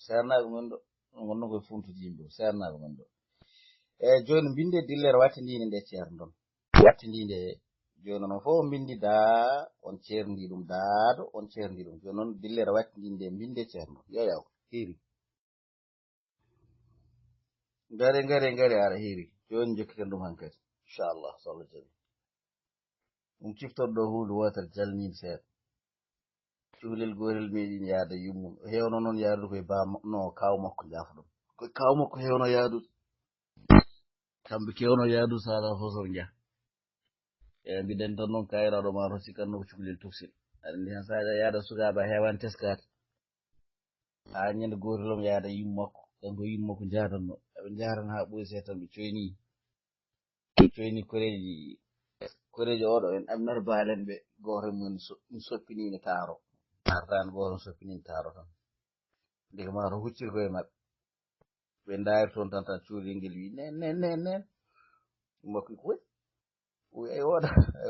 sernaɓe gonɗo gonno koye funtude yimɓe sernaɓe gonɗo joni mbinde dillere wattidinde nde ceerno ɗon wattidinde joni noon fof mbindi daa on ceerndi ɗum daado on ceerndi ɗum joni noon dillere wattidinde mbinde ceerno yo yaw hiiri ngari ara hiiri joni jokkiten ɗum hankkadi inchallah so Allah jaɓi ɗum ciftorɗo hunde wotere jalnide seeɗa cuhlel gorel meɗin yaada yummum hewno noon yaadude koye no kaw makko jaafa ɗum koye kaw makko hewno yaadude kamɓe kewno yaadude sala fosor jah mbiɗen tan noon kayiraɗo ma to sikkanno ko cuhlel tuksil aɗa andi hen saɗa yaada sukaɓe a hewan teskade ha ñande gotelom yaada yummu makko kanko yummu makko jadanno eɓe jaran ha ɓoyi se tan ɓe coyni koreji oɗo en amnata baalen ɓe goto mumen soppinini taaro artani goto soppinini taaro tan ndeke ma to huccir koye mabɓe ɓe daari toon tan tan cuhlel ngel wi nen makko koy ay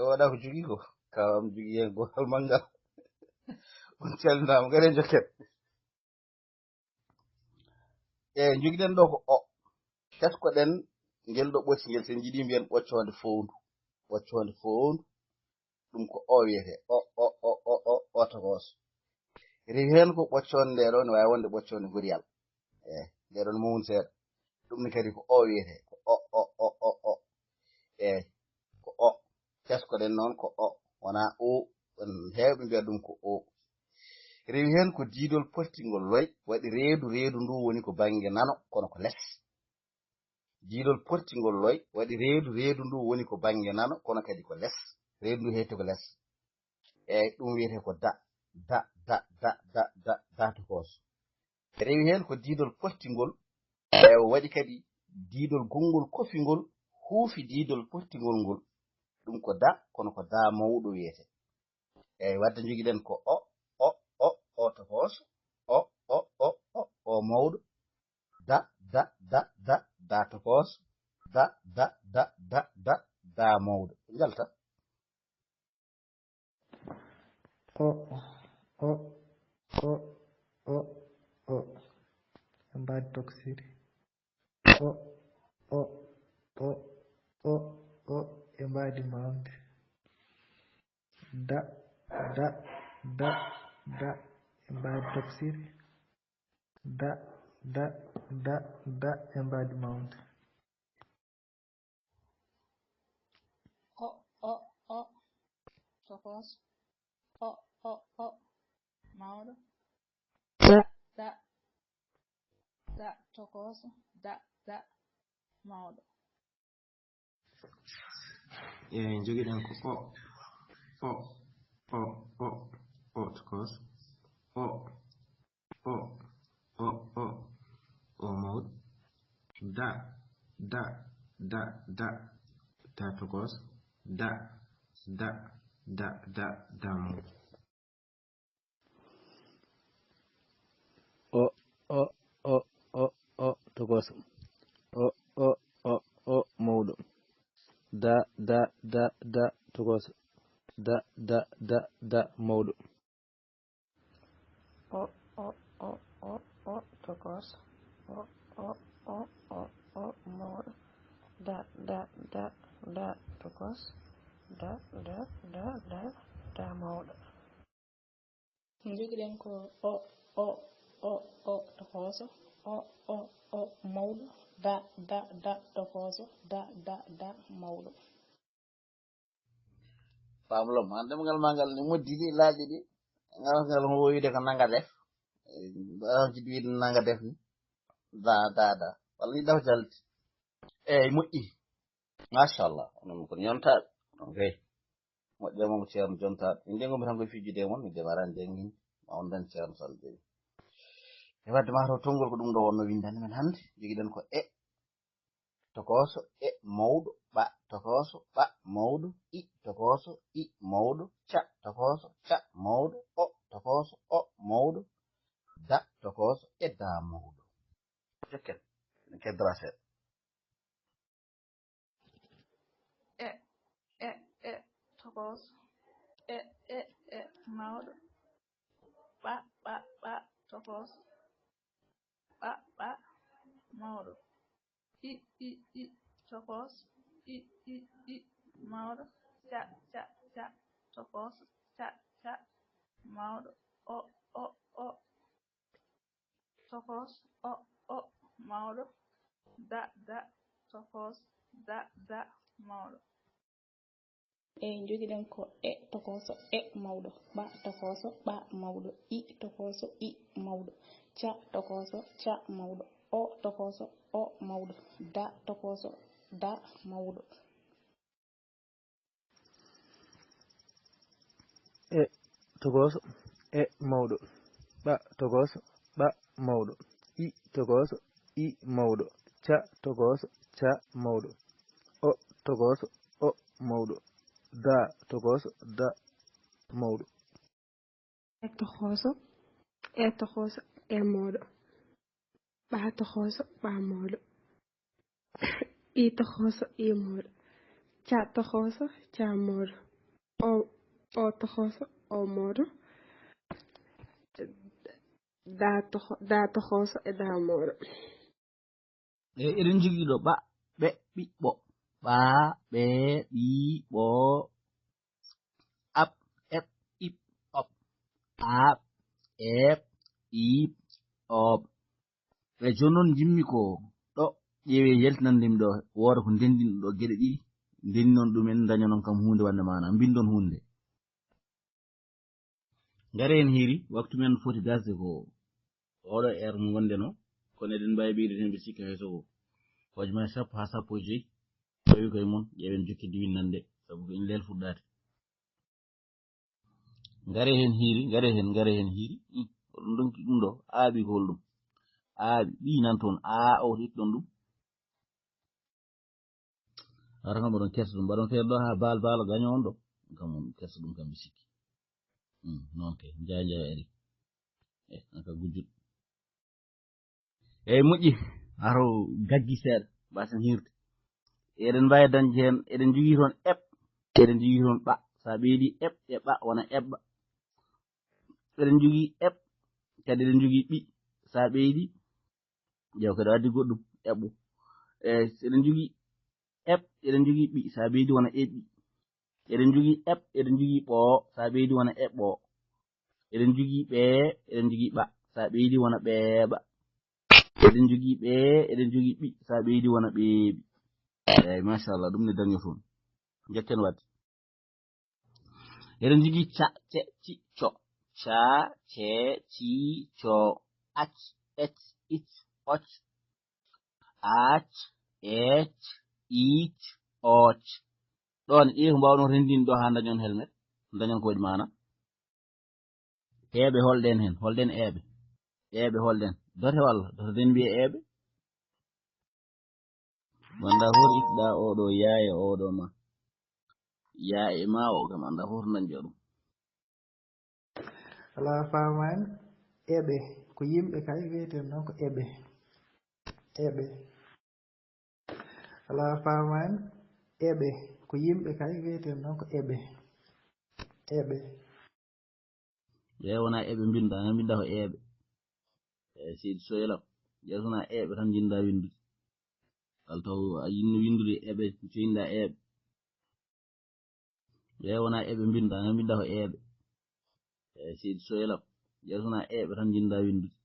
woda ko jogui ko kawam jogui hen gotal manggal on calminama garen jokken joguiɗen ɗo ko o hetkoɗen ngel ɗo ɓocci ngel sen jiiɗi mbiyen ɓoccode fowndu ɗum ko o wiyete o togoso rewi hen ko ɓoccode nde ɗo ne wawi wonde ɓoccode goriyal nde ɗon mawni seeɗa ɗum ne kadi ko o wiyete ko o ko o teskoɗen noon ko o wona o heewɓe mbiya ɗum ko o rewi hen ko diidol pottingol loy waɗi reedu ndu woni ko banggue nano kono ko less diidol pottingol loy waɗi reedu ndu woni ko banggue nano kono kadi ko less reedu ndu heetti ko less ɗum wiyete ko da tokoso rewi hen ko diidol pottingol waɗi kadi diidol gongol kofingol huufi diidol pottingol ngol ɗum ko da kono ko da mawɗo wiyete wadde joguiɗen ko o tokoso o mawɗo da tokoso da mawɗo jalta o mbadi toksiri o e mbadi mawde da e mbadi toksiri da e mbadi mawde o tokoso o mawɗo da tokoso da mawɗo joguiɗen ko o tokoso o mawɗo da tokoso da mawɗo o togoso o mawɗo da togoso da mawɗo o togoso o mawɗo da togoso da mawɗo joguiɗen ko o tokoso o mawɗo da tokoso da mawɗo. Pablo man demgal mangal ni moddidi laaji ɗi ngal woyide ko nanga def jiɗi wiide nanga def ni da walla ni daw jalti eyyi moƴƴi machallah onon ko yontaɓe on kay moƴƴama mo ceerno jontaɓe min de gomi tan koye fijude mon mi demarani jangguinde ma on dan ceerno sall dewi e wadde mataw tongol ko ɗum ɗo wonno windande men hannde joguiɗen ko tokoso mawɗo ɓa tokoso ɓa mawɗo I tokoso I mawɗo ca tokoso ca mawɗo o tokoso o mawɗo da tokoso da mawɗo jokken ne keddora seeɗa tokoso mawɗo ɓa tokoso ɓa mawɗo I tokoso I mawɗo ca tokoso ca mawɗo o tokoso o mawɗo da tokoso da mawɗo. Eyyi joguiɗen ko tokoso mawɗo ɓa tokoso ɓa mawɗo I tokoso I mawɗo ca tokoso ca mawɗo o tokoso o mawɗo da tokoso da mawɗo. tokoso mawɗo ɓa tokoso ɓa mawɗo I tokoso I mawɗo ca tokoso ca mawɗo o tokoso o mawɗo da tokoso da mawɗo. tokoso mawɗo ɓa tokoso ɓa mawɗo I tokoso I mawɗo ca tokoso ca mawɗo o tokoso o mawɗo da tokoso da mawɗo. eɗen jogui ɗo ɓa ɓe ɓiɓɓo ɓa ɓe ɓiɓɓo ab eb ib ob ab eb ib ob e joni noon jimmi ko ɗo ƴeewe yaltinandemi ɗo woda ko ndendin ɗo gueɗe ɗiɗi ndenni noon ɗumen dañanon kam hunde wande mana bindon hunde ngare en heeri waktu men foti gasde ko oɗo heure mo gondeno kono eɗen mbawi ɓeyde hen ɓe sikka hayso ko hojuma 10 ha 15 tawi koye mon ƴeewen jokkidi winnande saabu ko en leel fuɗɗade ngare hen hiiri oɗum donki ɗum ɗo aaɓi ko holɗum aaɓi ɓi nan toon a o hitɗon ɗum ara kam oɗon kersa ɗum mbaɗon feere ɗo ha baalo gaño on ɗo kam on kersa ɗum kam mi sikki noon kay jaya ari anka gujjuɗo eyyi moƴƴi haro gaggi seeɗa mbasen hirde eɗen mbawi dañde hen eɗen jogui toon eɗen jogui toon ɓa sa ɓeydi e ɓa wona eɓɓa eɗen jogui kadi eɗen jogui ɓi sa ɓeydi ƴeew kadi addi goɗɗum eɓɓo eɗen jogui eɗen jogui ɓi sa ɓeydi wona eɓɓi eɗen jogui eɗen jogui ɓo sa ɓeydi wona eɓɓo eɗen jogui ɓe eɗen jogui ɓa sa ɓeydi wona ɓeeɓa eɗen jogui ɓe eɗen jogui ɓi sa ɓeydi wona ɓeeɓi eyyi machallah ɗum ne dañotoon jetten wadde eɗen jogui ca ce ci co ca ce ci co ac ec ic oc ac ec ic oc ɗon ƴeew ko mbawɗon rendinde ɗo ha dañon helmet dañon ko waɗi mana eɓe holɗen hen holɗen eɓe holɗen dote walla dote den mbiye eɓe wanda hoto ittuɗa oɗo yaaya oɗo ma yaa e ma o kam anda hoto dañƴo ɗum ala famani eɓe ko yimɓe kay wiyeten noon ko eɓe ala famani eɓe ko yimɓe kay wiyeten noon ko eɓe wona eɓe binda nga binda ko eɓe seydi soylam ƴewtona eɓe tan jinda windude kala taw a yinno windude eɓe joyinda eɓe wona eɓe binda nga binda ko eɓe seydi soylam ƴewtona eɓe tan jinda windude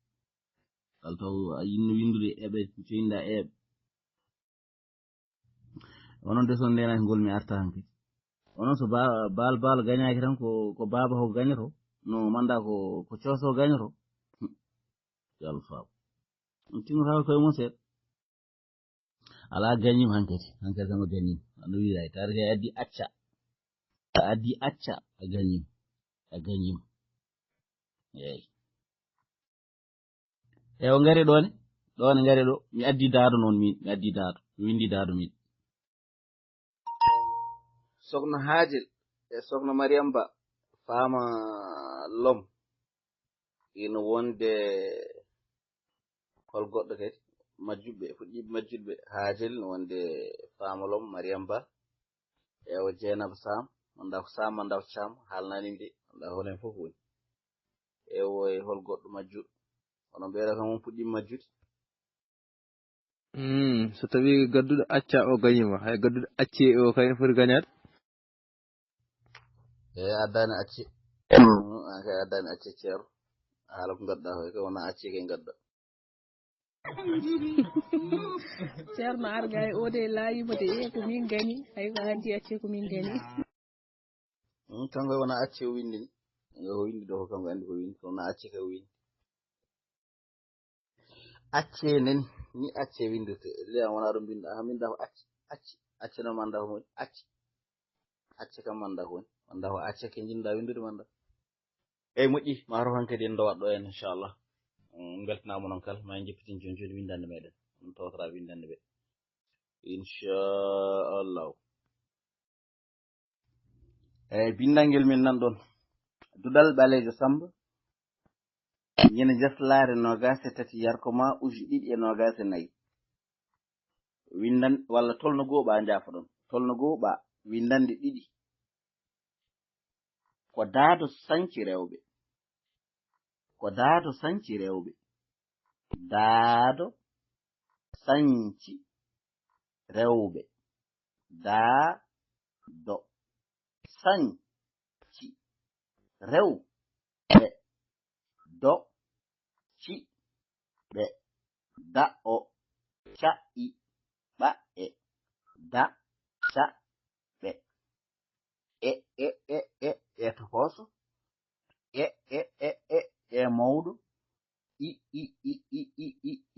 kala taw a yinno windude eɓe joyinda eɓe onon de son ndena ngol mi arta hanki onon so bal gañaki tan ko baba ko gañoto no manda ko cooso gañoto yalla faaw on timata koye mum seeɗa ala gañim hankadi tan o gañim no wiiray tarde addi acca a gañim eyi o ngari ɗone ngari ɗo mi addi daado noon min mi addi daado mi windi daado min sokhna Haajel e sokhna Mariam Ba faama lom ina wonde hol goɗɗo kadi majjuɓe fuɗɗiɓe majjuɓe Haajel no wonde faama lom Mariam Ba e o Jeynaba Sam manda ko Sam manda ko Cam haalnanimi de manda holen fof woni e o hol goɗɗo majjuɗo onon ɓeeɗa kam on puɗɗiɓe majjude so tawi gadduɗo acca o gañima hay gadduɗo acce o kayne foti gañade addani acce kay addani acce ceero haala ko gadda hoy kay wona acce kay gadda ceerno arga e ode laayima de ko min gani hay ko haddi acce ko min gani kanko wona acce o windi ni o windi ɗo ko kanko andi ko windi wona acce kay o windi acce nani ni acce windirte liya wona ɗo binda ha minda ko acce no manda ko woni acce kam manda ko woni manda ko acce ke jinda windude manda eyi moƴƴi maro han kadi en dowat ɗo en inchallah beltanama noon kala ma en jeppitin joni windande meɗen on tawtora windande ɓe inchallahu eyi bindangel min nan ɗon dudal ɓaleejo Sammba ñande jaslare 23 yarkoma uji 2 e 24 windan walla tolno goo ɓa jaafa ɗon tolno goo ɓa windande 2 ko daado sanci rewɓe daado sanci rewɓe daado sanci rewɓe daado sanci rewɓe do ci ɓe da o ca'i ɓa e da ca ɓe e tokoso e mawɗo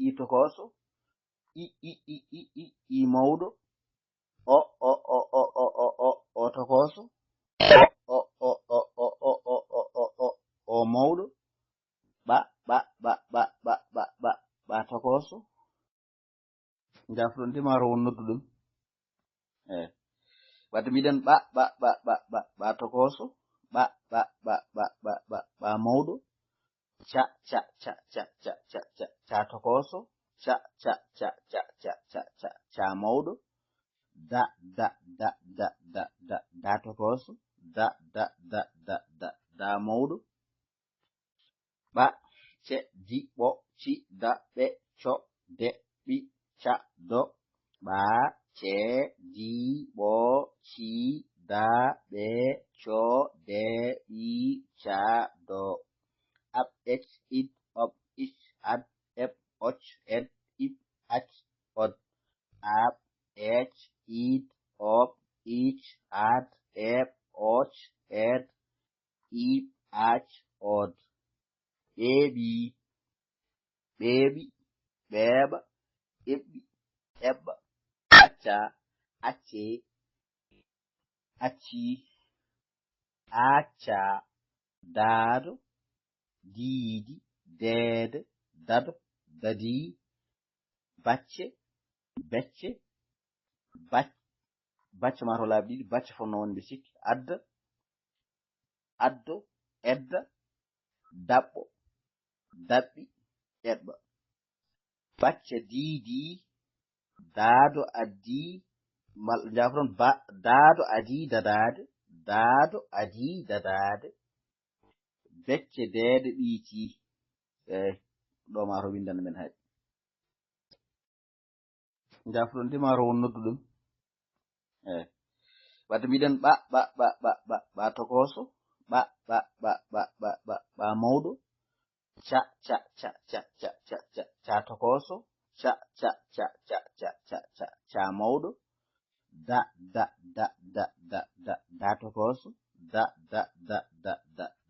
i tokoso i mawɗo o tokoso o mawɗo ɓa tokoso jafɗon timaro won nodduɗum eyi wadde mbiɗen ɓa tokoso ɓa mawɗo ca tokoso ca mawɗo da tokoso da mawɗo ɓa ce di ɓo ci da ɓe co de ɓi ca do ɓa ce di ɓo ci da ɓe co de ɓi ca do ab ec id ob ic ad eb oc ed ib ac od ab ec id ob ic ad eb oc ed ib ac od ɓeeɓi ɓeeɓa eɓɓi eɓɓa acca acce acci acca daado diidi deede dado dadi bacce becce bacce ma to laabi ɗiɗi bacce fonno wonde sikki adda addo edda daɓɓo daɓɓi eɓɓa bacce diidi daado addi jafoton daado adi dadade becce deede ɓiiti eyi ɗo ma to windande men haɗi jafoton de ma to won nodduɗum eyi wadde mbiɗen ɓa tokoso ɓa mawɗo ca tokoso ca mawɗo da tokoso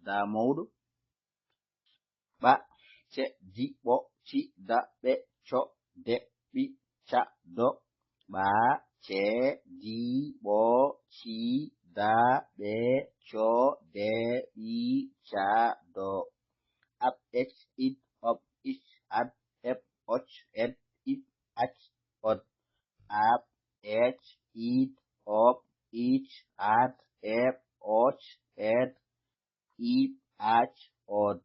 da mawɗo ɓa ce di ɓo ci da ɓe co de ɓi ca do ɓa ce di ɓo ci da ɓe co de ɓi ca do ab h it of ich ad ep och ed it ach od ab h it of ich ad ep och ed it ach od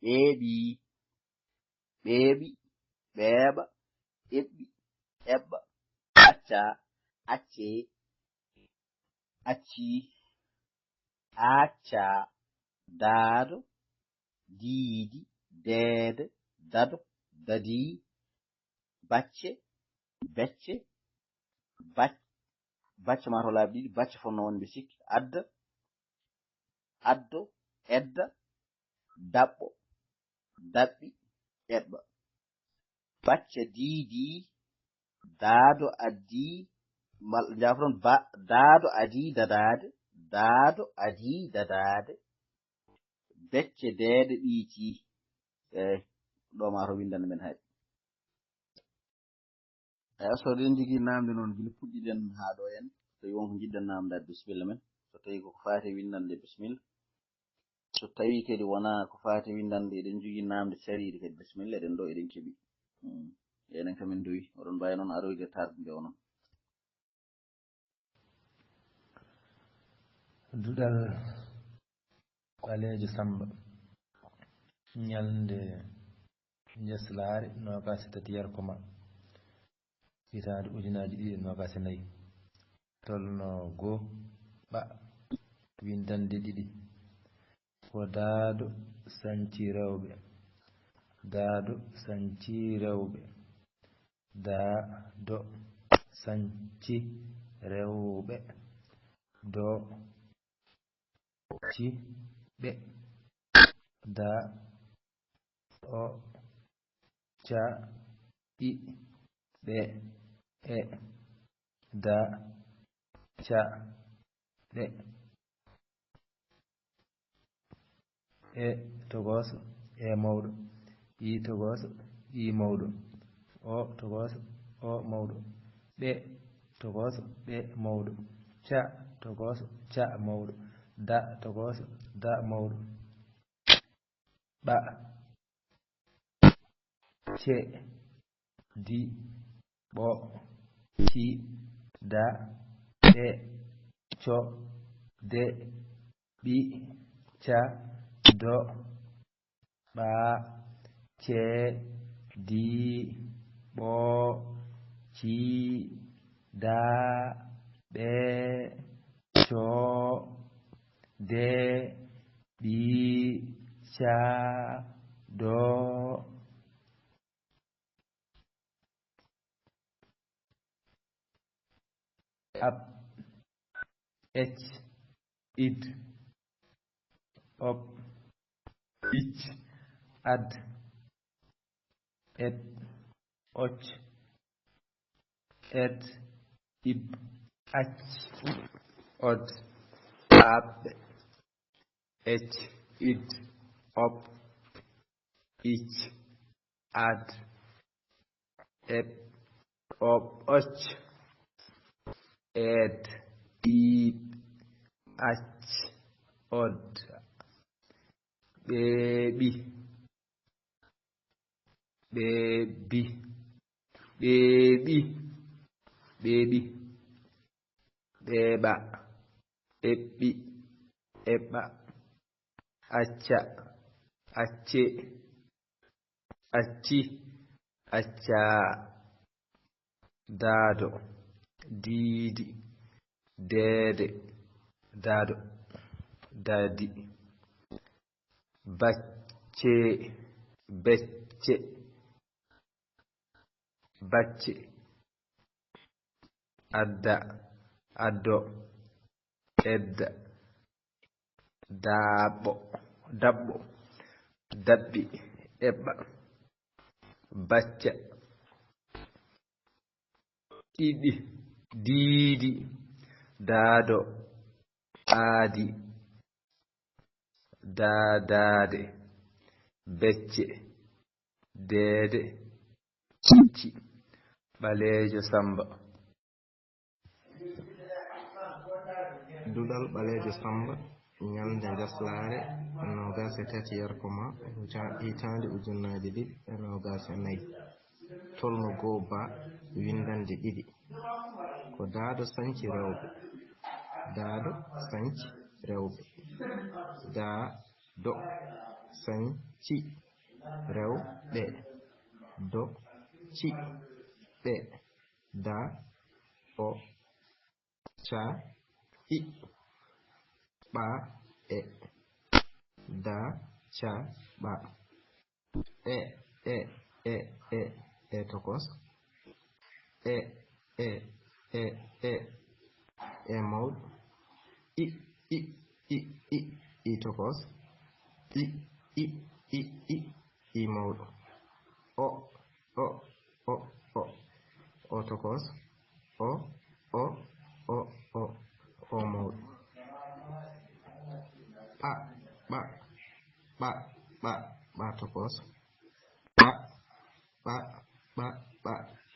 ɓeeɓi ɓeeɓi ɓeeɓa eɓɓi eɓɓa acca acce acci acca daado diidi deede dado dadi bacce becce bacce ma to laabi ɗiɗi bacce fonno wonɓe sikki adda addo edda daɓɓo daɓɓi eɓɓa bacce diidi daado addi jafoton daado adi dadade becce deede ɓiiti ɗo ma to windande men haɗi so ɗen jogui namde noon guila puɗɗiɗen ha ɗo en so tawi wonko jiɗɗen namdade bisimilla men so tawi koko fati windande bisimilla so tawi kadi wona ko fati windande eɗen jogui namde caride kadi bisimilla eɗen ɗo eɗen keeɓi enen kamin dowi oɗon mbawi noon aroyde tarde nde onon duɗal ɓaleejo Sammba ñalnde jeslaare 23 koma hitande 2024 tolno goo ɓa windande ɗiɗi ko daado sanci rewɓe daado sanci rewɓe daado sanci rewɓe do ci ɓe da o ca i ɓe e da ca ɓe e togoso e mawɗo i togoso i mawɗo o togoso o mawɗo ɓe togoso ɓe mawɗo ca togoso ca mawɗo da togoso da mawɗo ɓa ce di ɓo ci da ɓe co de ɓi ca do ɓa ce di ɓo ci da ɓe co de ɓi ca do ab h id op ich ad ed och ed ib ach od ab h id op ich ad ed op och ed ib ach od ɓeeɓi ɓeeɓi ɓeeɓi ɓeeɓi ɓeeɓa eɓɓi eɓɓa acca acce acci acca daado diidi deede daado dadi bacce becce bacce adda addo edda daɓɓo daɓɓo daɓɓi eɓɓa bacca ɗiɗi diidi daado aadi daadaade becce deede cicci ɓaleejo Sammba. Duɗal ɓaleejo Sammba ñalnde gaslaare 23 yarkoma hitaande 2024 Tolno goo ba windande ɗiɗi ko daado sanci rewɓe daado sanci rewɓe daado sanci rewɓe do ci ɓe da o ca i ɓa e da ca ɓa e tokos e mawɗo i tokos i mawɗo o tokos o mawɗo ɓa tokos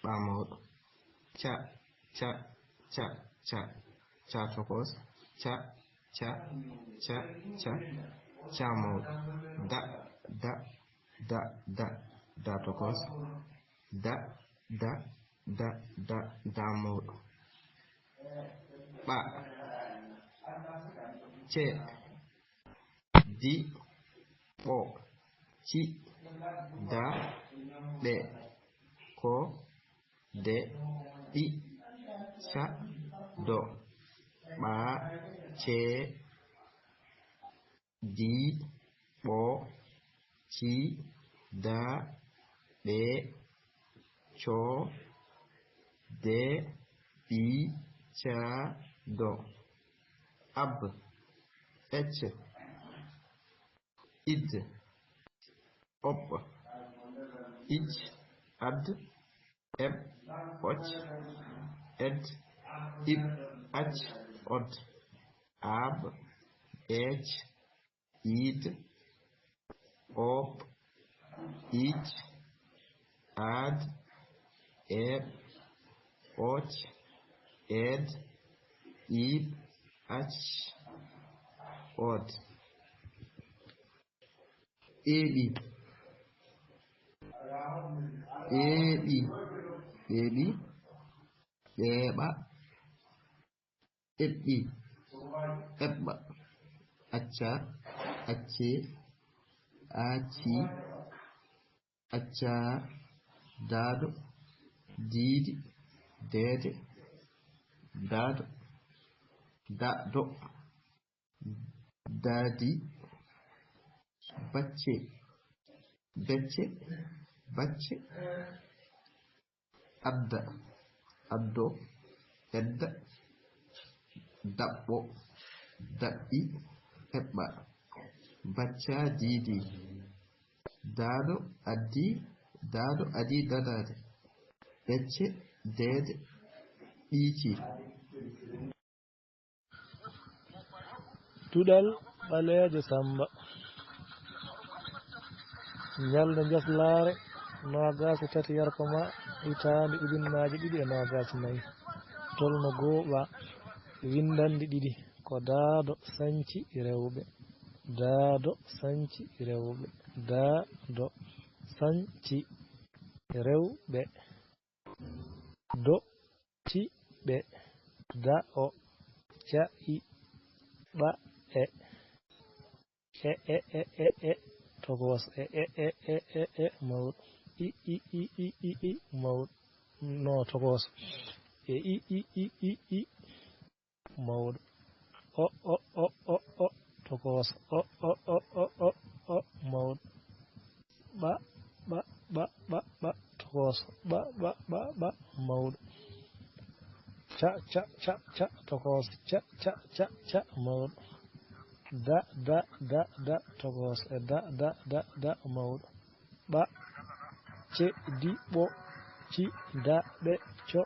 ɓa mawɗo ca tokos ca mawɗo da tokos da mawɗo ɓa ce di ɓo ci da ɓe ko de ɗi ca do ɓa ce di ɓo ci da ɓe co de ɗi ca do ab ecce id op ij ad eb oc ed ib ac od ab ec id op ij ad eb oc ed ib ac od eɓi ɓeeɓa eɓɓi eɓɓa acca acce acci accaa daado diidi deede daado daɗdo daadi bacce becce bacce adda addo edda daɓɓo daɓɓi heɓɓa bacca diidi daado addi dadade becce deede ɓiiki. Duɗal ɓaleejo Sammba ñalde jaslaare 23 yarkoma hitaande 2024 Tolno gooɓa windande ɗiɗi ko daado sanci rewɓe daado sanci rewɓe daado sanci rewɓe do ci ɓe da o ca i ɓa e tokos e mawɗo i mawɗo no tokos i mawɗo o tokos o mawɗo ɓa tokos ɓa mawɗo ca tokos ca mawɗo da tokos e da mawɗo ɓa ce di ɓo ci da ɓe co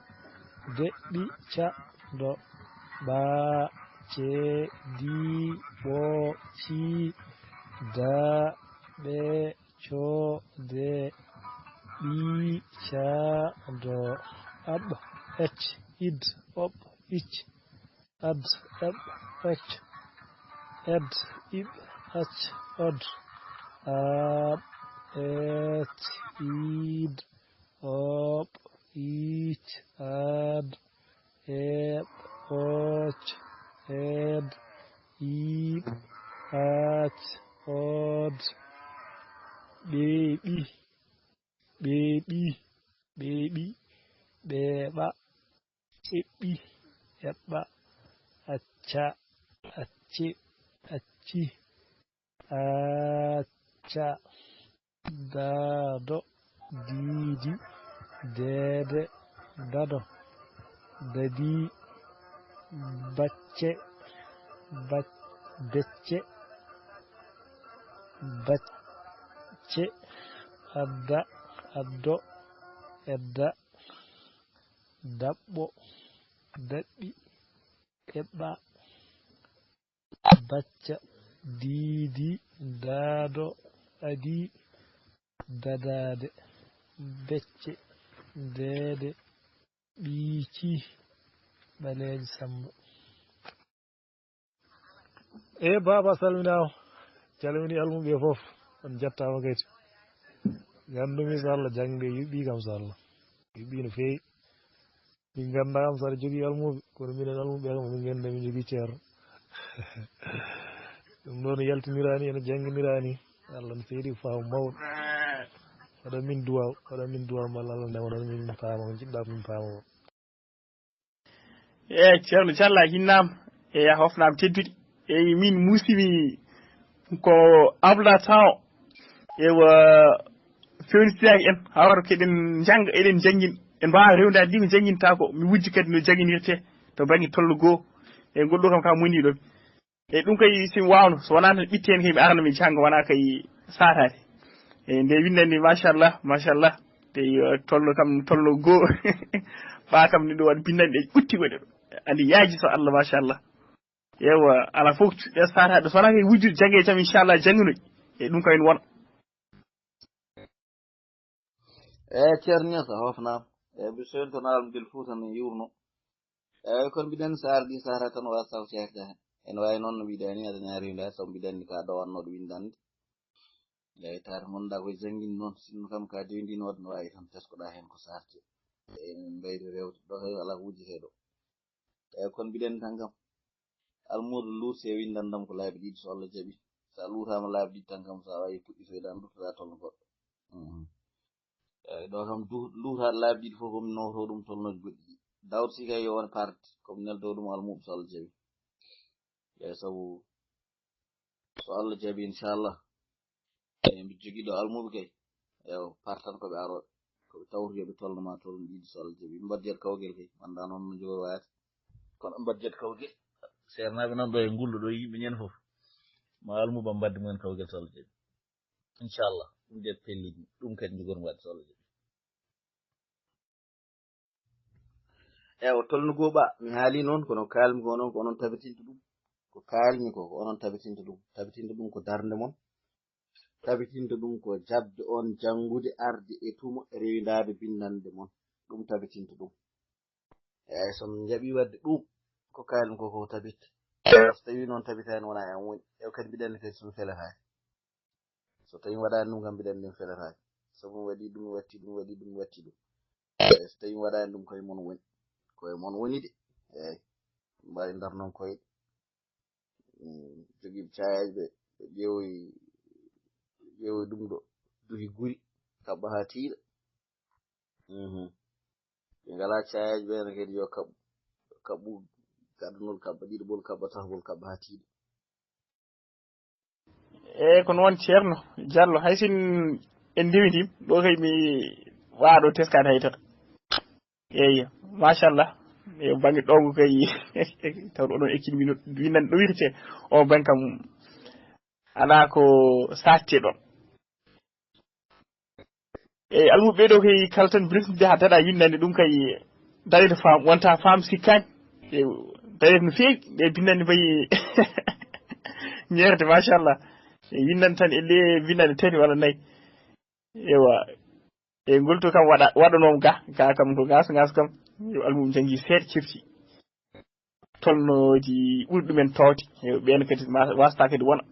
deɗɗi caɗɗo ɓa ce di ɓo ci da ɓe co de ɓi ca do ab ec id op ich ad eb ec ed ib ac od ab et id op ich ad eb och ed ib ac od beɓi beɓi beɓi ɓeɓa eɓɓi eɓɓa acca acce acci acca daado diidi deede dado dadi bacce becce bacce adda addo edda daɓɓo daɓɓi eɓɓa bacca diidi daado adi dadade becce deede ɓiiki Ɓaleejo Sammba. Baba salminama calmini almuɓe foof on jettama kadi gandumi so Allah jangde yuɓɓi kam so Allah yuɓɓi no feewi min ganda kam saɗa jogui almuɓe kono minen almuɓe kam min ganda min jogui ceerno ɗum ɗo no yaltinirani ene jangguinirani Allah no seedi faamu mawɗo waɗa min duwaw malla Allah ndewanon min paama ko jiɗɗa min paama o ceerno Diallo hinnama a hofnama teddude min musimi ko abla taw ewa fewnitaki en hawra keɗen jangga eɗen jangguin en mbawa rewdade ndi ko janguinta ko mi wujji kadi no janguinirte to banggue tollo goho e golɗo kam ka moniɗon ɗum kay somi wawno so wona tan ɓitte hen kay mi arana mi jangga wona kay satade nde windandi machallah te tollo kam tollo goho ɓa kam ni ɗo waɗa bindande ɗe ɓutti waɗe ɗo andi yaaji so Allah machallah yewa ala fof ɗe satade so wona kay wujjude jangge tam inchallah janggunoy ɗum kayne wona ceerno ñasa hofnama mi soyntonaalam ngel fuu tan yurno kono mbiɗen so ardi sara tan wawa saw ceerda hen ene wawi noon no mbiɗa ni aɗa ñaari nde saw mbiɗa ni ka ɗowannoɗo windande eyi tawata gonɗa koye janggini noon sinno kam ka dewdinode no wawi tan teskoɗa hen ko sarti emin mbayri rewde ɗo hay ala ko wujjeteɗo kono mbiɗen tan kam almudo luurse windandam ko laabi ɗiɗi so Allah jaaɓi sa luutama laabi ɗiɗi tan kam sa wawi puɗɗitoyɗan duttoɗa tolno goɗɗo ɗo kam luutaɗo laabi ɗiɗi fof komi noto ɗum tolnoje goɗɗi ɗi dawde si kay yo won parde komi neldo ɗum almuɓe so Allah jaaɓi eyi saabu so Allah jaaɓi inchallah mbi jogui ɗo almuɓe kay eyo partan koɓe aroɓe koɓe tawto yoɓe tolnoma tolno ɗiɗi so Allah jaaɓi mbadjet kawguel kay manda noon no jogori wayata kono mbadjet kawguel sernaɓe noon ɗo e ngulɗo ɗo yimɓe ñande foof ma almuba mbadde mumen kawguel so Allah jaaɓi inchallah ɗum nder pelliji ɗum kadi jogori wadde so Allah jaaɓi o tolno goɓa mi haali noon kono kalmi ko noon ko onon tabitinta ɗum ko kalmi ko onon tabitinta ɗum ko darde mon tabitinta ɗum ko jabde on jangude arde e tuma rewidade bindande mon ɗum tabitinta ɗum eyi son jaaɓi wadde ɗum ko kalmi ko tabit so tawi noon tabitani wona en woni kadi mbiɗanni kadi somi feletaki so tawi waɗani ɗum kam mbiɗanni ɗum feletaki sabu mi waɗi ɗum watti ɗum so tawi waɗani ɗum koye mon woni koye mon woni de eyi mbawi ndar noon koye joguiɓe cayaji ɓe ƴeewoyi ɗum ɗo duhi guri kabba ha tiiɗa ɓe ngala cayaji ɓene kadi yo kabɓu gaɗanol kabba ɗiɗi kabba tatbol kabba ha tiiɗa ko noon ceerno Diallo haysin en ndewiti ɗo kay mi waɗo teskade haytata eyi machallah e banggue ɗongo kay tawɗo oɗon ekkini windande ɗo wirte o banggue kam ala ko satte ɗon eyi almuɓe ɓeɗo kay kala tan bresde ha daɗa windande ɗum kay darede faam wonta faam sikkani darede no feewi ɓe bindande mbayi ñerde machallah windande tan elle bindande tati walla nayyi ewa e ngolto kam waɗanom ga kam ko gas kam yo almum jangi seeɗa cirti tolnoji ɓuri ɗumen tawde ɓen kadi wasta kadi wona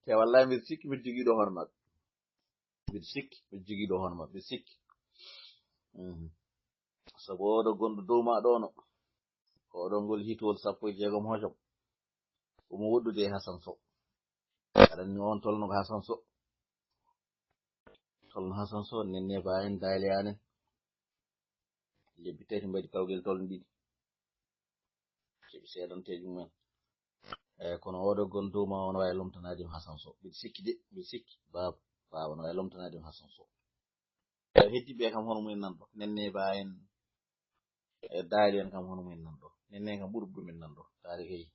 te wallahi mbiɗa sikki mbiɗa jogiiɗo hono maɓɓe mbiɗa sikki mbiɗa jogiiɗo hono maɓɓe mbiɗa sikki sabu oɗo gonɗo dow ma ɗono oɗo ngol hitowol 16 hojom omo woɗɗude e Hasan Sow aɗanni on tolno ko Hasan Sow tolno Hasan Sow nenne ba en dayliyanen lebbi tati mbaɗi kawgel tolno ɗiɗi keɓi seedanteji mumen eyyi kono oɗo gon dow ma on wawi lomtanadimo Hasan Sow mbiɗa sikki de mbiɗa sikki baba on wawi lomtanadimo Hasan Sow heddiɓe kam hono mumen nanɗo nenne ba en e daali en kam hono mumen nanɗo nenne kam ɓuuri ɗumen nanɗo taari heyi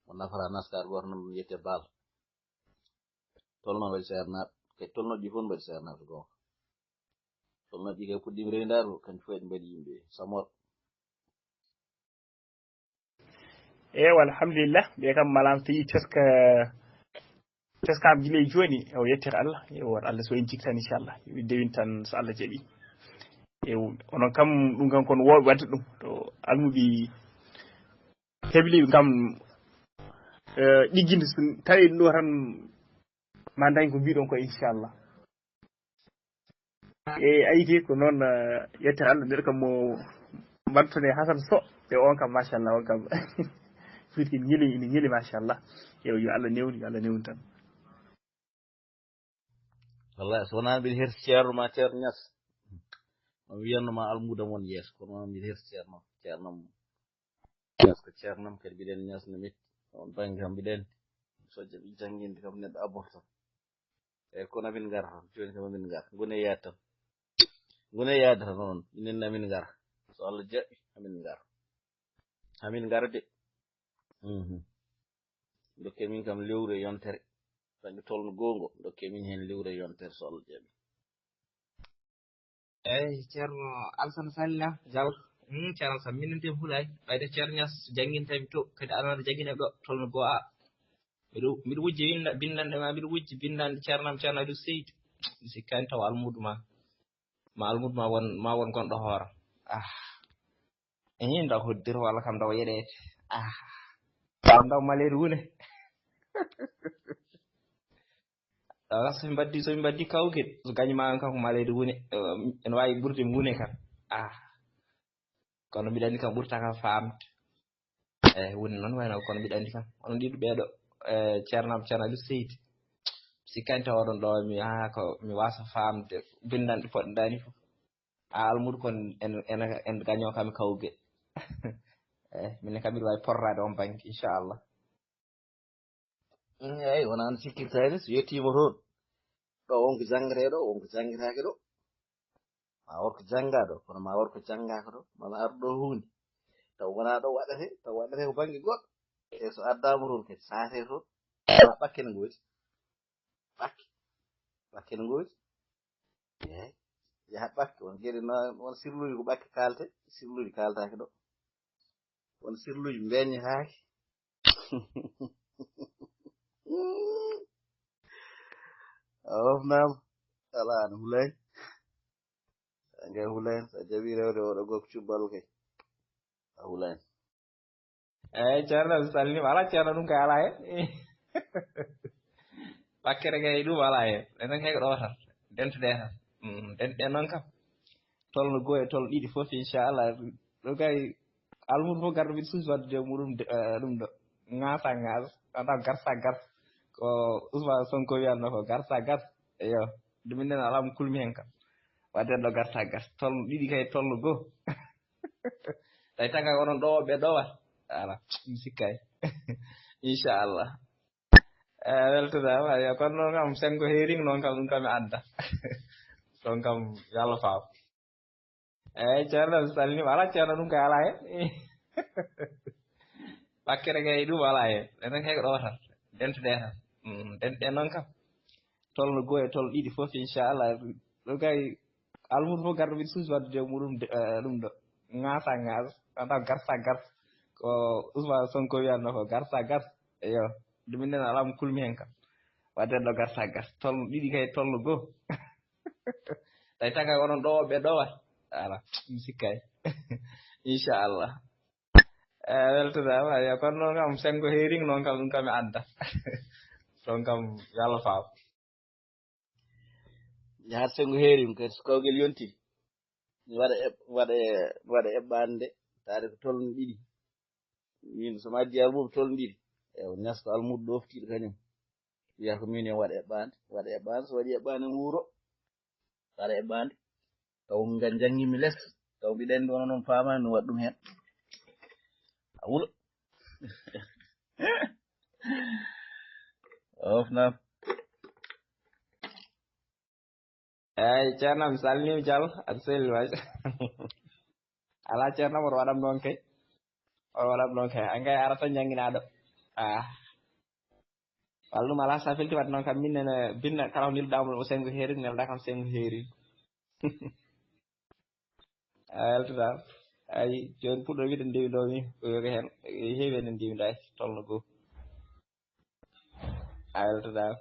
on nafara naskar goto nan ɗum yette baal tolno mbaɗi seernaɓe kadi tolnoɗi fof mbaɗi seernaɓe gonga tolnoɗi kay puɗɗima rewidade kanƴi fof eɗi mbaɗi yimɓe samor alhamdulillah ɓe kam malama so yi teskam guila e joni o yettere Allah woto Allah so en jigui tan inchallah yo dewin tan so Allah jaaɓi onon kam ɗum kam kono wowɓe wadde ɗum to almuɓe hebliɓe kam ɗigginde so tawi ɗum ɗo tan ma dañ ko mbiɗon ko inchallah ayiti ko noon yettere Allah nder kam mo mbattone Hasan Sow on kam machallah on kam firti ine ñeli machallah yo Allah newni tan wallahi so wona mbiɗa herti ceerno ma ceerno Niass on wiyannoma almudam won yeeso kono noon mbiɗa herti ceernam Niass ko ceernam kadi mbiɗen Niass no metti on banggue kam mbiɗen so jaɓi jangginde kam neɗɗo abboto tan eyyi kono amin gara tan joni kam amin gara gone yaade tan noon minen amin gara so Allah jaɓi amin gara de dokke min kam lewru e yontere dañi tolno gongo dokke min hen lewru e yontere so Allah jaɓi eyyi ceerno Alassane Sallina Diawr ceerno sam minnantemi huulay ɓayde ceerno Niass janguintami to kadi aɗa janguineɓe ɗo tolno go a mbiɗa wujji bindande ma mbiɗa wujji bindande ceernam ceerno Aliou Seydou mi sikkani taw almudo ma won gonɗo hoore daw hoddiro walla kam daw yeɗede daw maleede wune somi mbaddi kawgel so gañuma kam ko maleede wune ene wawi ɓurde wune kam kono mbiɗa andi kam ɓurta kam famde eyyi woni noon wayno kono mbiɗa andi kam onon ɗiɗo ɓeeɗo ceerno Aliou Seydou sikkani taw oɗon ɗo ko mi wasa famde bindanɗe poɗɗoɗani fof almudo kon en gaño kam kawgel eyyi minen kam mbiɗa wawi porrade on banggue inchallah eyyi wona no sikkirtani so yettima toon ɗo wonko jangreɗo wonko jangirake ɗo ma worko janggaɗo kono ma worko janggaka ɗo mama arɗo hunde taw wona ɗo waɗete ko banggue goɗɗo e so addama toon kadi saate toon ɓakke ne gooti ɓakke ne gooti eyyi yahat ɓakke won gueɗe won sirluji ko ɓakke kalte sirluji kaltake ɗo won sirluji beññetake a wofnama ala an hulay ngay hulayn sa jaɓi rewde oɗo gokko cubbal kay a hulayn eyyi ceerno salminima ala ceerno ɗum kay ala hen bakkere kay ɗum ala hen enen kay ko ɗo tan dentoɗe tan dentoɗe noon kam tolno goho e tolno ɗiɗi foof inchallah ɗo kay almudo fof garɗo mbiɗa suusi waddude muɗum ɗum ɗo ngasa ata garsa garsa ko Ousmane Sonko wiyatno ko garsa garsa eyo nde minnen ala mo kulmi hen kam wadden ɗo garta garsa tolno ɗiɗi kay tolno goho tawi tan kay onon ɗo ɓe ɗowat ala mi sikkay inchallah weltanama yo kono noon kam sengo heering noon kam ɗum kam mi adda ɗon kam yo Allah faam eyyi ceerno mi salminima ala ceerno ɗum kay ala hen bakkere kay ɗum ala hen enen kay ko ɗo tan dentoɗe tan dentoɗe noon kam tolno goho e tolno ɗiɗi foof inchallah ɗo kay almud fof garɗo mbiɗa suusi wadde muɗum ɗum ɗo ngasa ngas taw garsa gars ko Ousmane Sonko wiyatno ko garsa gas eyo ɗum minen alamo kulmi hen kam wadde ɗo garsa gas tolno ɗiɗi kay tolno goho tawi tan kay onon ɗowoɓe ɗowat ala mi sikkay inchallah weltanama eyo kono noon kam sengo heering noon kam ɗum kam mi adda ɗon kam yo Allah faam har sengo heerim kadi so kawgel yonti waɗa eɓɓande taade ko tolno ɗiɗi min so majji almuɓe tolno ɗiɗi eyo nesto almuɗo ɗoftiɗo kañum wiya ko min en waɗa eɓɓande so waɗi eɓɓande wuuro waɗa eɓɓande taw ngal janggimi less taw mbiɗa andi wono noon famani no waɗa ɗum hen a wuulo ofnam eyyi ceerno mi salminima Diallo aɗa selli waji ala ceerno oto waɗam noon kay an kay ara tan jangguinaɗo walla ɗum ala sa felti wadde noon kam minnene binna kala ko nilɗamo o sengo heeri nelɗa kam sengo heeri a weltatama ayi joni puɗɗo wiide ndewi ɗo min ko yoga hen heewi enen ndewi ɗaki tolno goho a weltatama